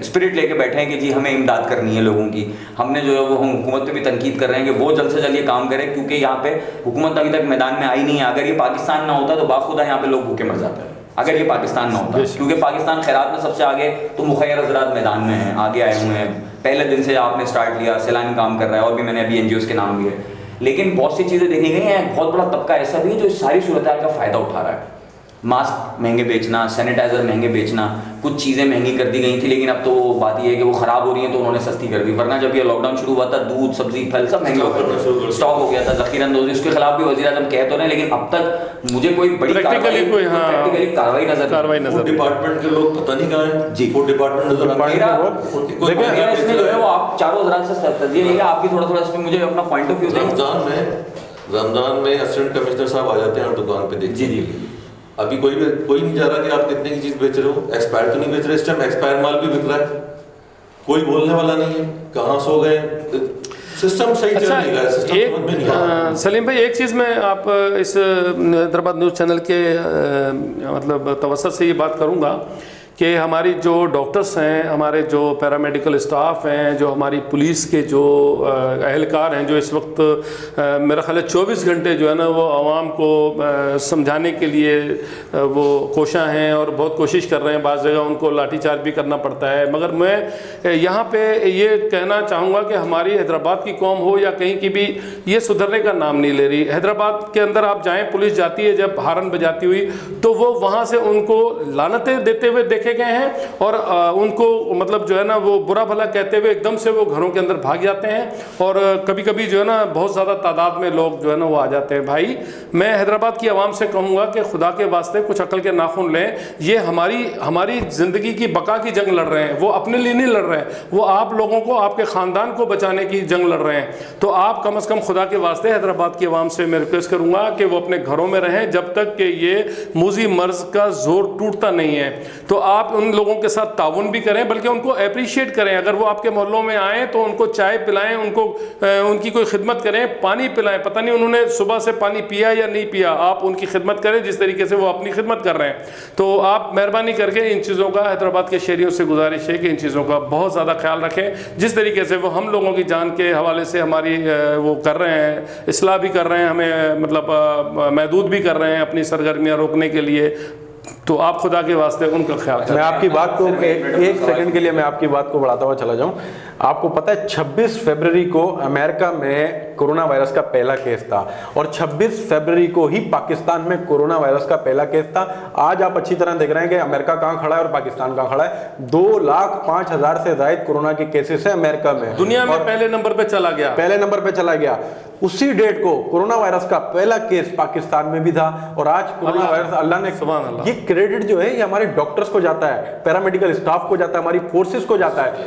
اسپرٹ لے کے بیٹھے ہیں کہ جی ہمیں امداد کرنی ہے لوگوں کی. ہم نے جو ہے وہ ہم حکومت پہ بھی تنقید کر رہے ہیں کہ وہ جلد سے جلد یہ کام کرے, کیونکہ یہاں پہ حکومت ابھی تک میدان میں آئی نہیں ہے. اگر یہ پاکستان نہ ہوتا تو باخدا یہاں پہ لوگ بھوکے مر جاتے ہیں, اگر یہ پاکستان نہ ہوتا, کیونکہ پاکستان خیرات میں سب سے آگے تو مخیر حضرات میدان میں ہیں, آگے آئے ہوئے ہیں. پہلے دن سے آپ نے اسٹارٹ لیا, سیلانی کام کر رہا ہے, اور بھی میں نے ابھی این جی اوز کے نام لیے. لیکن بہت سی چیزیں دیکھی گئی ہیں, بہت بڑا طبقہ ایسا بھی ہے جو اس ساری صورتحال کا فائدہ اٹھا رہا ہے. ماسک مہنگے بیچنا, سینیٹائزر مہنگے بیچنا, کچھ چیزیں مہنگی کر دی گئی تھیں, لیکن اب تو بات یہ ہے کہ وہ خراب ہو رہی ہیں تو انہوں نے سستی کر دی. ورنہ جب یہ لاک ڈاؤن شروع ہوا تھا دودھ, سبزی, پھل سب مہنگے ہو گئے, اسٹاک ہو گیا تھا, ذخیرہ اندوزی, اس کے خلاف بھی وزیر اعظم کہہ تو رہے ہیں, لیکن اب تک مجھے کوئی بڑی پریکٹیکلی کارروائی نظر ڈپارٹمنٹ کے لوگ پتہ نہیں کہاں ہیں. جی فوڈ ڈپارٹمنٹ نظر میرا اس میں جو ہے وہ آپ چاروں حضرات سے تجزیہ لیں گے, آپ بھی تھوڑا اس میں مجھے اپنا پوائنٹ آف ویو دیں. رمضان میں اسسٹنٹ کمشنر صاحب آ جاتے ہیں اور دکان پہ دیکھتے ہیں. جی جی ابھی کوئی نہیں جا رہا کہ آپ کتنے کی چیز بیچ رہے ہو, ایکسپائر تو نہیں بیچ رہے. اس ٹائم ایکسپائر مال بھی بک رہا ہے, کوئی بولنے والا نہیں ہے, کہاں سو گئے, سسٹم صحیح چل نہیں رہا ہے, سسٹم سمجھ میں نہیں آ رہا. سلیم بھائی ایک چیز میں آپ اس حیدرآباد نیوز چینل کے مطلب توسط سے یہ بات کروں گا کہ ہماری جو ڈاکٹرس ہیں, ہمارے جو پیرامیڈیکل اسٹاف ہیں, جو ہماری پولیس کے جو اہلکار ہیں, جو اس وقت میرا خیال ہے 24 گھنٹے جو ہے نا وہ عوام کو سمجھانے کے لیے وہ کوشاں ہیں اور بہت کوشش کر رہے ہیں. بعض جگہ ان کو لاٹھی چارج بھی کرنا پڑتا ہے. مگر میں یہاں پہ یہ کہنا چاہوں گا کہ ہماری حیدرآباد کی قوم ہو یا کہیں کی بھی, یہ سدھرنے کا نام نہیں لے رہی. حیدرآباد کے اندر آپ جائیں, پولیس جاتی ہے جب ہارن بجاتی ہوئی تو وہ وہاں سے ان کو لعنتیں دیتے ہوئے دیکھے گئے ہیں, اور ان کو مطلب جو ہے نا وہ برا بھلا کہتے ہوئے ایک دم سے وہ گھروں کے اندر بھاگ جاتے ہیں, اور کبھی کبھی جو ہے نا بہت زیادہ تعداد میں لوگ جو ہے نا وہ آ جاتے ہیں. بھائی میں حیدرآباد کی عوام سے کہوں گا کہ خدا کے واسطے کچھ عقل کے ناخن لیں. یہ ہماری زندگی کی بقا کی جنگ لڑ رہے ہیں, وہ اپنے لیے نہیں لڑ رہے ہیں, وہ آپ لوگوں کو, آپ کے خاندان کو بچانے کی جنگ لڑ رہے ہیں. تو آپ کم از کم خدا کے واسطے حیدرآباد کی عوام سے میں ریکویسٹ کروں گا کہ وہ اپنے گھروں میں رہیں جب تک کہ یہ موذی مرض کا زور ٹوٹتا نہیں ہے. تو آپ ان لوگوں کے ساتھ تعاون بھی کریں, بلکہ ان کو اپریشیٹ کریں. اگر وہ آپ کے محلوں میں آئیں تو ان کو چائے پلائیں, ان کی کوئی خدمت کریں, پانی پلائیں. پتہ نہیں انہوں نے صبح سے پانی پیا یا نہیں پیا, آپ ان کی خدمت کریں جس طریقے سے وہ اپنی خدمت کر رہے ہیں. تو آپ مہربانی کر کے ان چیزوں کا حیدرآباد کے شہریوں سے گزارش ہے کہ ان چیزوں کا بہت زیادہ خیال رکھیں. جس طریقے سے وہ ہم لوگوں کی جان کے حوالے سے ہماری وہ کر رہے ہیں, اصلاح بھی کر رہے ہیں, ہمیں مطلب محدود بھی کر رہے ہیں اپنی سرگرمیاں روکنے کے لیے, تو آپ خدا کے واسطے ان کا خیال کریں. میں آپ کی بات کو ایک سیکنڈ کے لیے میں آپ کی بات کو بڑھاتا ہوا چلا جاؤں. آپ کو پتہ ہے 26 فروری کو امریکہ میں کورونا وائرس کا پہلا کیس تھا, اور 26 فروری کو ہی پاکستان میں کورونا وائرس کا پہلا کیس تھا. آج آپ اچھی طرح دیکھ رہے ہیں کہ امریکہ کہاں کھڑا ہے اور پاکستان کہاں کھڑا ہے. 2,05,000 سے زائد کورونا کے کیسز ہیں امریکہ میں, دنیا میں پہلے نمبر پہ چلا گیا. اسی ڈیٹ کو کورونا وائرس کا پہلا کیس پاکستان میں بھی تھا, اور آج کورونا وائرس اللہ نے, یہ کریڈٹ جو ہے یہ ہمارے ڈاکٹرز کو جاتا ہے, پیرامیڈیکل اسٹاف کو جاتا ہے, ہماری فورسز کو جاتا ہے,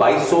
2200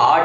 8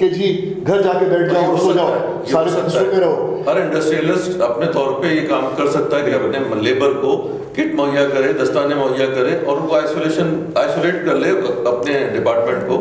کہ جی گھر جا کے بیٹھ جاؤ اور سو جاؤ, سارے دن سوتے رہو. ہر انڈسٹریلسٹ اپنے طور پہ یہ کام کر سکتا ہے کہ اپنے لیبر کو کٹ مہیا کرے, دستانے مہیا کرے اور ان کو آئسولیٹ کر لے اپنے ڈپارٹمنٹ کو.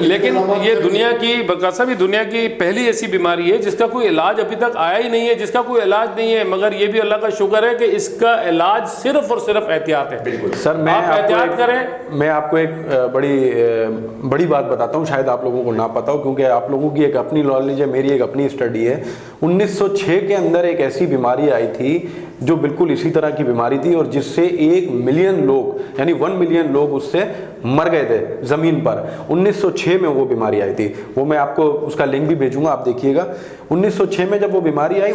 لیکن یہ دنیا کی بقاسا بھی دنیا کی پہلی ایسی بیماری ہے جس کا کوئی علاج ابھی تک آیا ہی نہیں ہے, جس کا کوئی علاج نہیں ہے, مگر یہ بھی اللہ کا شکر ہے کہ اس کا علاج صرف اور صرف احتیاط ہے. بالکل سر, میں احتیاط کریں. میں آپ کو ایک بڑی بات بتاتا ہوں, شاید آپ لوگوں کو نہ پتا ہو, کیونکہ آپ لوگوں کی ایک اپنی نالج ہے, میری ایک اپنی اسٹڈی ہے. 1906 کے اندر ایک ایسی بیماری آئی تھی جو بالکل اسی طرح کی بیماری تھی, اور جس سے 1 ملین لوگ یعنی 1 ملین لوگ اس سے مر گئے تھے زمین پر. 1906 میں وہ بیماری آئی تھی, وہ میں آپ کو اس کا لنک بھی بھیجوں گا, آپ دیکھیے گا. 1906 میں جب وہ بیماری آئی,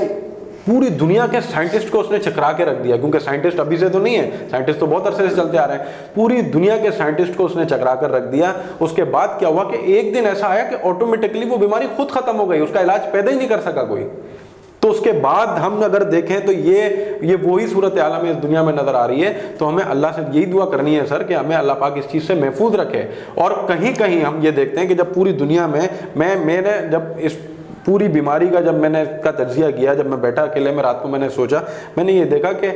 پوری دنیا کے سائنٹسٹ کو اس نے چکرا کے رکھ دیا, کیونکہ سائنٹسٹ ابھی سے تو نہیں ہے, سائنٹسٹ تو بہت عرصے سے چلتے آ رہے ہیں. پوری دنیا کے سائنٹسٹ کو اس نے چکرا کر رکھ دیا. اس کے بعد کیا ہوا کہ ایک دن ایسا آیا کہ آٹومیٹکلی وہ بیماری خود ختم ہو گئی, اس کا علاج پیدا ہی نہیں کر سکا کوئی. تو اس کے بعد ہم اگر دیکھیں تو یہ وہی صورتحال ہمیں اس دنیا میں نظر آ رہی ہے. تو ہمیں اللہ سے یہی دعا کرنی ہے سر کہ ہمیں اللہ پاک اس چیز سے محفوظ رکھے. اور کہیں ہم یہ دیکھتے ہیں کہ جب پوری دنیا میں نے جب اس پوری بیماری کا جب میں نے اس کا تجزیہ کیا, جب میں بیٹھا اکیلے میں رات کو میں نے سوچا, میں نے یہ دیکھا کہ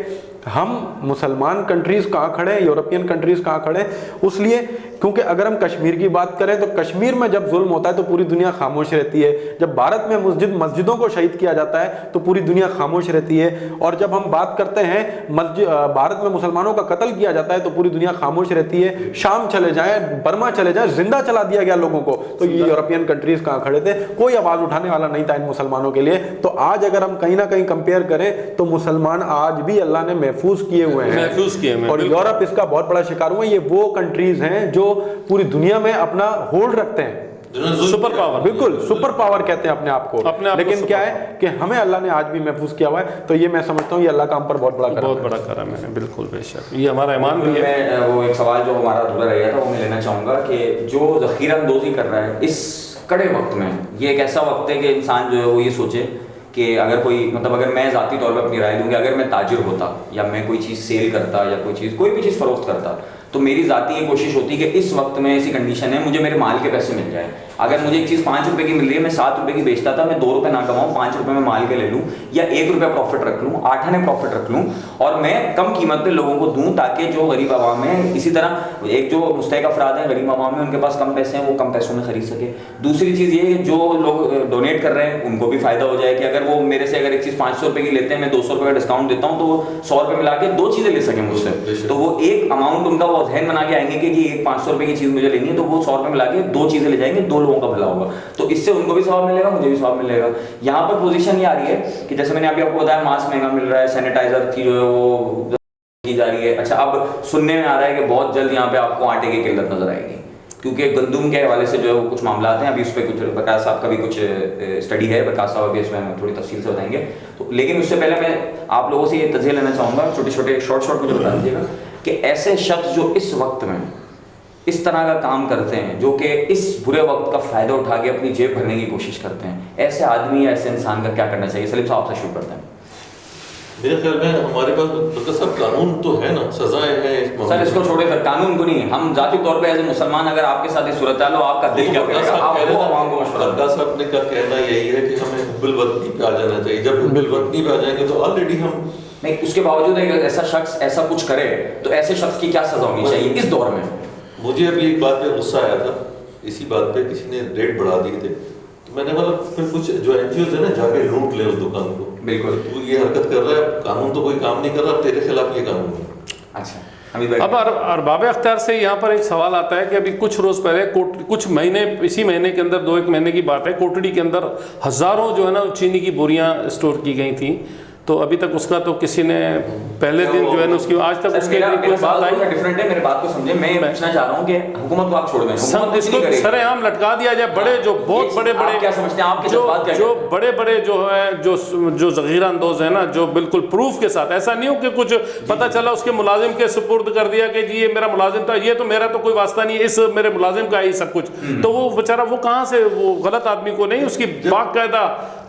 ہم مسلمان کنٹریز کہاں کھڑے ہیں, یورپین کنٹریز کہاں کھڑے ہیں. اس لیے کیونکہ اگر ہم کشمیر کی بات کریں تو کشمیر میں جب ظلم ہوتا ہے تو پوری دنیا خاموش رہتی ہے. جب بھارت میں مسجدوں کو شہید کیا جاتا ہے تو پوری دنیا خاموش رہتی ہے. اور جب ہم بات کرتے ہیں بھارت میں مسلمانوں کا قتل کیا جاتا ہے تو پوری دنیا خاموش رہتی ہے. شام چلے جائیں, برما چلے جائیں, زندہ چلا دیا گیا لوگوں کو, تو یہ یورپین کنٹریز کہاں کھڑے تھے, کوئی آواز اٹھانے والا نہیں تھا ان مسلمانوں کے لیے. تو آج اگر ہم کہیں نہ کہیں کمپیئر کریں تو مسلمان آج بھی اللہ نے محفوظ کیے ہوئے ہیں, اور یورپ اس کا بہت بڑا شکار ہوا ہے. یہ وہ کنٹریز ہیں جو پوری دنیا میں اپنا ہولڈ رکھتے ہیں, سپر پاور, بالکل سپر پاور کہتے ہیں اپنے آپ کو. لیکن کیا ہے کہ ہمیں اللہ نے آج بھی محفوظ کیا ہوا ہے. تو یہ میں سمجھتا ہوں یہ اللہ کا ہم پر بہت بڑا کرم ہے. بالکل بے شک, یہ ہمارا ایمان بھی ہے. میں وہ ایک سوال جو ہمارا ادھورا رہ گیا تھا وہ میں لینا چاہوں گا کہ جو ذخیرہ اندوزی کر رہا ہے اس کڑے وقت میں, یہ ایک ایسا وقت ہے کہ انسان جو ہے وہ یہ سوچے کہ اگر کوئی اگر میں ذاتی طور پہ اپنی رائے دوں کہ اگر میں تاجر ہوتا یا میں کوئی چیز سیل کرتا یا کوئی بھی چیز فروخت کرتا تو میری ذاتی یہ کوشش ہوتی کہ اس وقت میں ایسی کنڈیشن ہے مجھے میرے مال کے پیسے مل جائے. اگر مجھے ایک چیز 5 روپے کی مل رہی ہے, میں 7 روپے کی بیچتا تھا, میں 2 روپے نہ کماؤں, 5 روپے میں مال کے لے لوں یا 1 روپیہ پروفٹ رکھ لوں, 8 آنے پروفٹ رکھ لوں اور میں کم قیمت پہ لوگوں کو دوں تاکہ جو غریب عوام ہے, اسی طرح ایک جو مستحق افراد ہیں غریب عوام میں ان کے پاس کم پیسے ہیں وہ کم پیسوں میں خرید سکے. دوسری چیز یہ ہے جو لوگ ڈونیٹ کر رہے ہیں ان کو بھی فائدہ ہو جائے کہ اگر وہ میرے سے اگر ایک چیز 500 روپے کی لیتے ہیں, میں 200 روپے کا ڈسکاؤنٹ دیتا ہوں تو وہ 100 روپے ملا کے 2 چیزیں لے سکیں مجھ سے. تو وہ ایک اماؤنٹ ان کا وہ ذہن بنا کے آئیں گے کہ ایک 500 روپے کی چیز مجھے لینی ہے تو وہ 100 روپے ملا کے 2 چیزیں لے جائیں گے, 2 لوگوں کا بھلا ہوگا. تو اس سے ان کو بھی ثواب ملے گا, مجھے بھی ثواب ملے گا. یہاں پر پوزیشن یہ آ رہی ہے کہ جیسے میں نے ابھی آپ کو بتایا ماسک مہنگا مل رہا ہے, سینیٹائزر کی جو ہے وہ کی جا رہی ہے. اچھا, اب سننے میں آ رہا ہے کہ بہت جلد یہاں پہ آپ کو آٹے کی قلت نظر آئے گی کیونکہ گندم کے حوالے سے جو ہے وہ کچھ معاملات ہیں. ابھی اس پہ کچھ برکات صاحب کا بھی کچھ اسٹڈی ہے, برکات صاحب ابھی اس میں تھوڑی تفصیل سے بتائیں گے. تو لیکن اس سے پہلے میں آپ لوگوں سے یہ تجزیہ لینا چاہوں گا, چھوٹے شارٹ مجھے بتا دیجیے گا کہ ایسے شخص جو اس وقت میں اس طرح کا کام کرتے ہیں جو کہ اس برے وقت کا فائدہ اٹھا کے اپنی جیب بھرنے کی کوشش کرتے ہیں, ایسے آدمی یا ایسے انسان کا کیا کرنا چاہیے؟ سلیم صاحب سے شروع کرتے ہیں. میرے خیال میں ہمارے پاس سب قانون تو ہے نا, سزائیں ہیں. سر اس کو چھوڑے سر, قانون کو نہیں, ہم ذاتی طور پہ ایز اے مسلمان اگر آپ کے ساتھ یہ صورتحال ہو آپ کا دل کیا کرے گا؟ آپ وہ عوام کو مشورہ برکات صاحب نے کا کہنا یہی ہے کہ ہمیں حب الوطنی پہ آ جانا چاہیے. جب حب الوطنی پہ آ جائیں گے تو آلریڈی ہم نہیں, اس کے باوجود اگر ایسا شخص ایسا کچھ کرے تو ایسے شخص کی کیا سزا ہونی چاہیے اس دور میں؟ مجھے ابھی ایک بات پہ غصہ آیا تھا, اسی بات پہ کسی نے ریٹ بڑھا دیے تھے تو میں نے بولا پھر کچھ جو این جی اوز ہیں نا جا کے لوٹ لیں اس دکان کو. بالکل, تو یہ حرکت کر رہا ہے, قانون تو کوئی کام نہیں کر رہا, تیرے خلاف یہ قانون ہے. اچھا, اب ارباب اختیار سے یہاں پر ایک سوال آتا ہے کہ ابھی کچھ روز پہلے کچھ مہینے, اسی مہینے کے اندر 2-1 مہینے کی بات ہے, کوٹڑی کے اندر ہزاروں جو ہے نا چینی کی بوریاں اسٹور کی گئی تھیں. تو ابھی تک اس کا تو کسی نے پہلے دن جو ہے نا اس کی آج تک اس کے لیے کوئی بات آئی ڈفرینٹ ہے. میرے بات کو سمجھے, میں پوچھنا چاہ رہا ہوں کہ حکومت کو آپ چھوڑ دیں, اس کو سر عام لٹکا دیا جائے. بڑے جو بہت بڑے کیا سمجھتے ہیں آپ کے جو بڑے جو ہیں جو ذخیرہ اندوز ہیں نا, جو بالکل پروف کے ساتھ, ایسا نہیں ہو کہ کچھ پتہ چلا اس کے ملازم کے سپرد کر دیا کہ جی یہ میرا ملازم تھا, یہ تو میرا تو کوئی واسطہ نہیں ہے, اس میرے ملازم کا ہی سب کچھ. تو وہ بیچارہ وہ کہاں سے, وہ غلط آدمی کو نہیں, اس کی باقاعدہ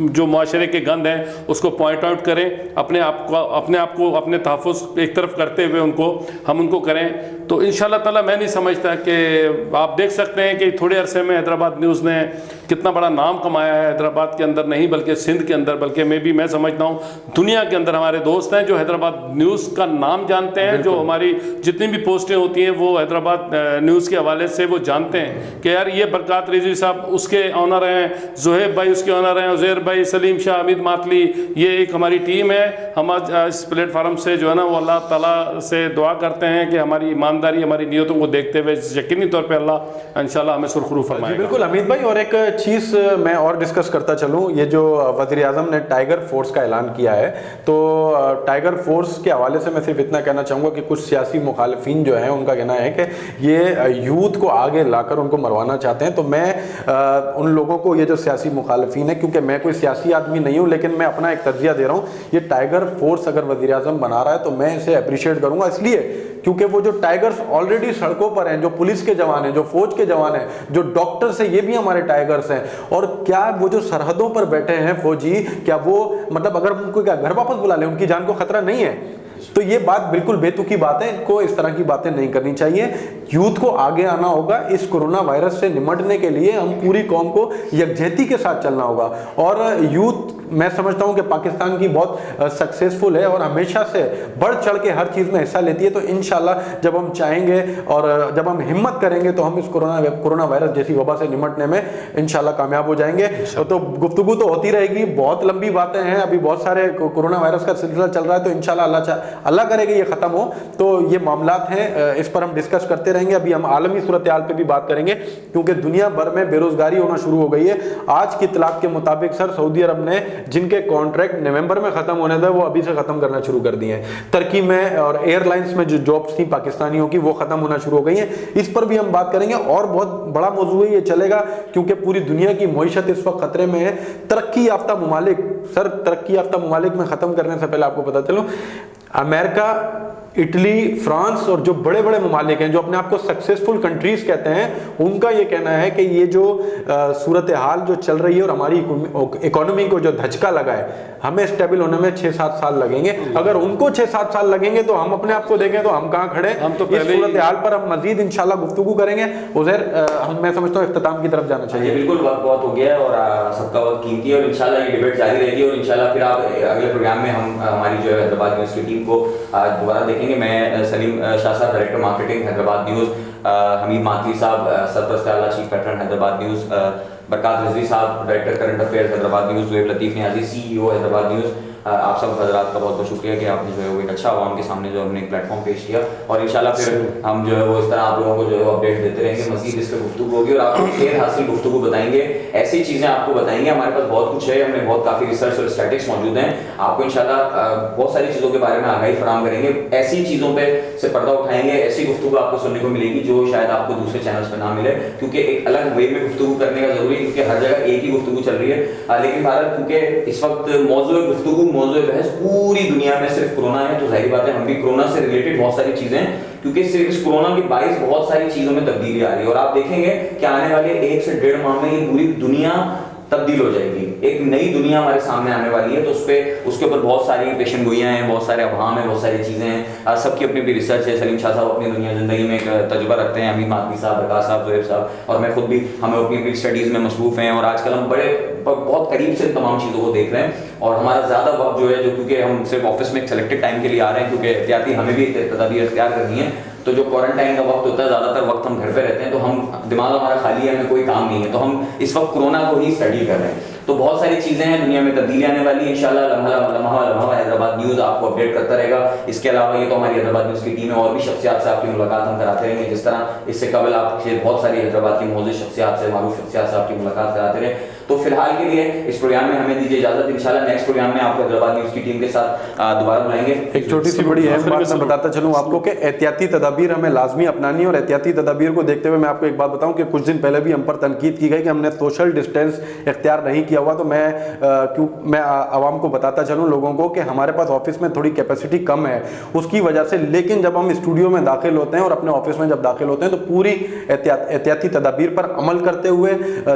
جو معاشرے کے گند ہیں اس کو پوائنٹ آؤٹ کریں, اپنے آپ کو اپنے تحفظ ایک طرف کرتے ہوئے ہم ان کو کریں. تو انشاءاللہ تعالیٰ میں نہیں سمجھتا کہ آپ دیکھ سکتے ہیں کہ تھوڑے عرصے میں حیدرآباد نیوز نے کتنا بڑا نام کمایا ہے, حیدرآباد کے اندر نہیں بلکہ سندھ کے اندر, بلکہ میں سمجھتا ہوں دنیا کے اندر ہمارے دوست ہیں جو حیدرآباد نیوز کا نام جانتے ہیں, جو ہماری جتنی بھی پوسٹیں ہوتی ہیں وہ حیدرآباد نیوز کے حوالے سے وہ جانتے ہیں کہ یار یہ برکات رضوی صاحب اس کے آنر ہیں, زہیب بھائی اس کے آنر ہیں, عزیر بھائی, سلیم شاہ, حمید ماتلی, یہ ایک ہماری ٹیم ہے. ہم آج اس پلیٹ فارم سے جو ہے نا وہ اللہ تعالیٰ سے دعا کرتے ہیں کہ ہماری ایمانداری, ہماری نیتوں کو دیکھتے ہوئے یقینی طور پہ اللہ انشاءاللہ ہمیں سرخرو فرمائے گا. بالکل حمید بھائی, اور ایک چیز میں اور ڈسکس کرتا چلوں, یہ جو وزیر اعظم نے ٹائیگر فورس کا اعلان کیا ہے, تو ٹائیگر فورس کے حوالے سے میں صرف اتنا کہنا چاہوں گا کہ کچھ سیاسی مخالفین جو ہیں ان کا کہنا ہے کہ یہ یوتھ کو آگے لا کر ان کو مروانا چاہتے ہیں. تو میں ان لوگوں کو, یہ جو سیاسی مخالفین ہیں, کیونکہ میں کوئی سیاسی آدمی نہیں ہوں لیکن میں اپنا ایک تجزیہ دے رہا ہوں, یہ ٹائیگر فورس اگر وزیر اعظم بنا رہا ہے تو میں اسے اپریشیٹ کروں گا, اس لیے کیونکہ وہ جو ٹائیگرز آلریڈی سڑکوں پر ہیں, جو پولیس کے جوان ہیں, جو فوج کے جوان ہیں, جو ڈاکٹرز ہیں, یہ بھی ہمارے ٹائیگرز ہیں. اور کیا وہ جو سرحدوں پر بیٹھے ہیں فوجی, کیا وہ مطلب اگر ان کو کیا گھر واپس بلا لیں ان کی جان کو خطرہ نہیں ہے؟ تو یہ بات بالکل بے تکی بات ہے, ان کو اس طرح کی باتیں نہیں کرنی چاہیے. یوتھ کو آگے آنا ہوگا, اس کورونا وائرس سے نمٹنے کے لیے ہم پوری قوم کو یکجہتی کے ساتھ چلنا ہوگا. اور یوتھ میں سمجھتا ہوں کہ پاکستان کی بہت سکسیسفل ہے اور ہمیشہ سے بڑھ چڑھ کے ہر چیز میں حصہ لیتی ہے. تو انشاءاللہ جب ہم چاہیں گے اور جب ہم ہمت کریں گے تو ہم اس کورونا وائرس جیسی وبا سے نمٹنے میں انشاءاللہ کامیاب ہو جائیں گے. تو گفتگو تو ہوتی رہے گی, بہت لمبی باتیں ہیں, ابھی بہت سارے کورونا وائرس کا سلسلہ چل رہا ہے, تو انشاءاللہ اللہ کرے گا یہ ختم ہو. تو یہ معاملات ہیں, اس پر ہم ڈسکس کرتے رہیں گے. ابھی ہم عالمی صورتحال پہ بھی بات کریں گے کیونکہ دنیا بھر میں بے روزگاری ہونا شروع ہو گئی ہے. آج کی اطلاعات کے مطابق سر سعودی عرب نے جن کے کانٹریکٹ نومبر میں ختم ہونے تھے وہ ابھی سے ختم کرنا شروع کر دیے ہیں. ترکی میں اور ایئر لائنس میں جو جابس تھیں پاکستانیوں کی وہ ختم ہونا شروع ہو گئی ہیں. اس پر بھی ہم بات کریں گے. اور بہت بڑا موضوع ہے, یہ چلے گا کیونکہ پوری دنیا کی معیشت اس وقت خطرے میں ہے. ترقی یافتہ ممالک, سر ترقی یافتہ ممالک میں ختم کرنے سے پہلے آپ کو پتہ چلوں, امریکہ, اٹلی, فرانس اور جو بڑے بڑے ممالک ہیں جو اپنے آپ کو سکسیسفل کنٹریز کہتے ہیں, ان کا یہ کہنا ہے کہ یہ جو صورتحال جو چل رہی ہے اور ہماری اکانومی کو جو دھچکا لگا ہے, ہمیں اسٹیبل ہونے میں 6-7 سال لگیں گے. اگر ان کو 6-7 سال لگیں گے تو ہم اپنے آپ کو دیکھیں تو ہم کہاں کھڑے. ہم تو اس صورتحال پر ہم مزید انشاءاللہ گفتگو کریں گے. عزیر, میں سمجھتا ہوں اختتام کی طرف جانا چاہیے. بالکل, وقت بہت ہو گیا ہے اور سب کا وقت قیمتی ہے, اور انشاءاللہ یہ ڈیبیٹ جاری رہے گی. اور انشاءاللہ پھر آپ اگلے پروگرام میں ہم ہماری جو ہے حیدرآباد نیوز کی ٹیم کو دوبارہ دیکھیں گے. میں سلیم شاہ صاحب, ڈائریکٹر مارکیٹنگ حیدرآباد نیوز, حمید ماتلی صاحب, سرپرست اعلیٰ chief pattern Hyderabad news, Barkat Rizvi sahab, director current affairs Hyderabad news, Zohaib Latif Niazi, CEO Hyderabad news, آپ سب حضرات کا بہت بہت شکریہ کہ آپ نے جو ہے وہ ایک اچھا عوام کے سامنے جو ہم نے ایک پلیٹ فارم پیش کیا. اور انشاءاللہ پھر ہم جو ہے وہ اس طرح آپ لوگوں کو جو ہے وہ اپڈیٹ دیتے رہیں گے. مزید اس پہ گفتگو ہوگی اور آپ کو خیر حاصل گفتگو بتائیں گے, ایسی چیزیں آپ کو بتائیں گے. ہمارے پاس بہت کچھ ہے, ہم نے بہت کافی ریسرچ اور اسٹیٹکس موجود ہیں. آپ کو انشاءاللہ بہت ساری چیزوں کے بارے میں آگاہی فراہم کریں گے. ایسی چیزوں پہ سے پردہ اٹھائیں گے, ایسی گفتگو آپ کو سننے کو ملے گی جو شاید آپ کو دوسرے چینلز پہ نہ ملے, کیونکہ ایک الگ وے میں گفتگو کرنے کا ضروری ہے, کیونکہ ہر جگہ ایک ہی گفتگو چل رہی ہے. لیکن بھارت کیونکہ اس وقت موضوع گفتگو, موضوع بحث پوری دنیا میں صرف کورونا ہے, تو ظاہر بات ہے ہم بھی کورونا سے ریلیٹڈ بہت ساری چیزیں, کیونکہ صرف اس کورونا کے باعث بہت ساری چیزوں میں تبدیلی آ رہی ہے. اور آپ دیکھیں گے کہ آنے والے 1 سے 1.5 ماہ میں یہ پوری دنیا تبدیل ہو جائے گی. ایک نئی دنیا ہمارے سامنے آنے والی ہے, تو اس کے اوپر بہت ساری پیشن گوئیاں ہیں, بہت سارے ابہام ہیں, بہت ساری چیزیں ہیں. سب کی اپنی اپنی ریسرچ ہے. سلیم شاہ صاحب اپنی دنیا زندگی میں ایک تجربہ رکھتے ہیں, حمید ماتلی صاحب, برکات صاحب, زہیب صاحب, اور میں خود بھی, ہمیں اپنی اپنی اسٹڈیز میں مصروف ہیں. اور آج کل ہم بہت قریب سے تمام چیزوں کو دیکھ رہے ہیں. اور ہمارا زیادہ وقت جو ہے, جو کیونکہ ہم صرف آفس میں ایک سلیکٹڈ ٹائم کے لیے آ رہے ہیں, کیونکہ احتیاطی ہمیں بھی تدابیر اختیار کرنی ہے, تو جو کوارنٹائن کا وقت ہوتا ہے زیادہ تر وقت ہم گھر پہ رہتے ہیں, تو ہم دماغ ہمارا خالی ہے, ہمیں کوئی کام نہیں ہے, تو ہم اس وقت کورونا کو ہی اسٹڈی کر رہے ہیں. تو بہت ساری چیزیں ہیں, دنیا میں تبدیلی آنے والی ہے. انشاءاللہ لمحہ حیدرآباد نیوز آپ کو اپڈیٹ کرتا رہے گا. اس کے علاوہ یہ تو ہماری حیدرآباد نیوز کی ٹیم ہے, اور بھی شخصیات سے آپ کی ملاقات ہم کراتے رہیں گے, جس طرح اس سے قبل آپ سے بہت ساری حیدرآباد کی موضوع شخصیات سے, معروف شخصیات سے آپ کی ملاقات کراتے رہے. تو فی الحال کے لیے اس پروگرام میں ہمیں دیجیے اجازت. انشاءاللہ نیکسٹ پروگرام میں آپ کو حیدرآباد نیوز کی ٹیم کے ساتھ دوبارہ بلائیں گے. ایک چھوٹی سی بڑی اہم بات میں بتاتا چلوں آپ کو کہ احتیاطی تدابیر ہمیں لازمی اپنانی ہے. اور احتیاطی تدابیر کو دیکھتے ہوئے میں آپ کو ایک بات بتاؤں کہ کچھ دن پہلے بھی ہم پر تنقید کی گئی کہ ہم نے سوشل ڈسٹینس اختیار نہیں کیا ہوا. تو میں عوام کو بتاتا چلوں, لوگوں کو, کہ ہمارے پاس آفس میں تھوڑی کیپیسٹی کم ہے اس کی وجہ سے, لیکن جب ہم اسٹوڈیو میں داخل ہوتے ہیں اور اپنے آفس میں جب داخل ہوتے ہیں تو پوری احتیاطی تدابیر پر عمل کرتے ہوئے,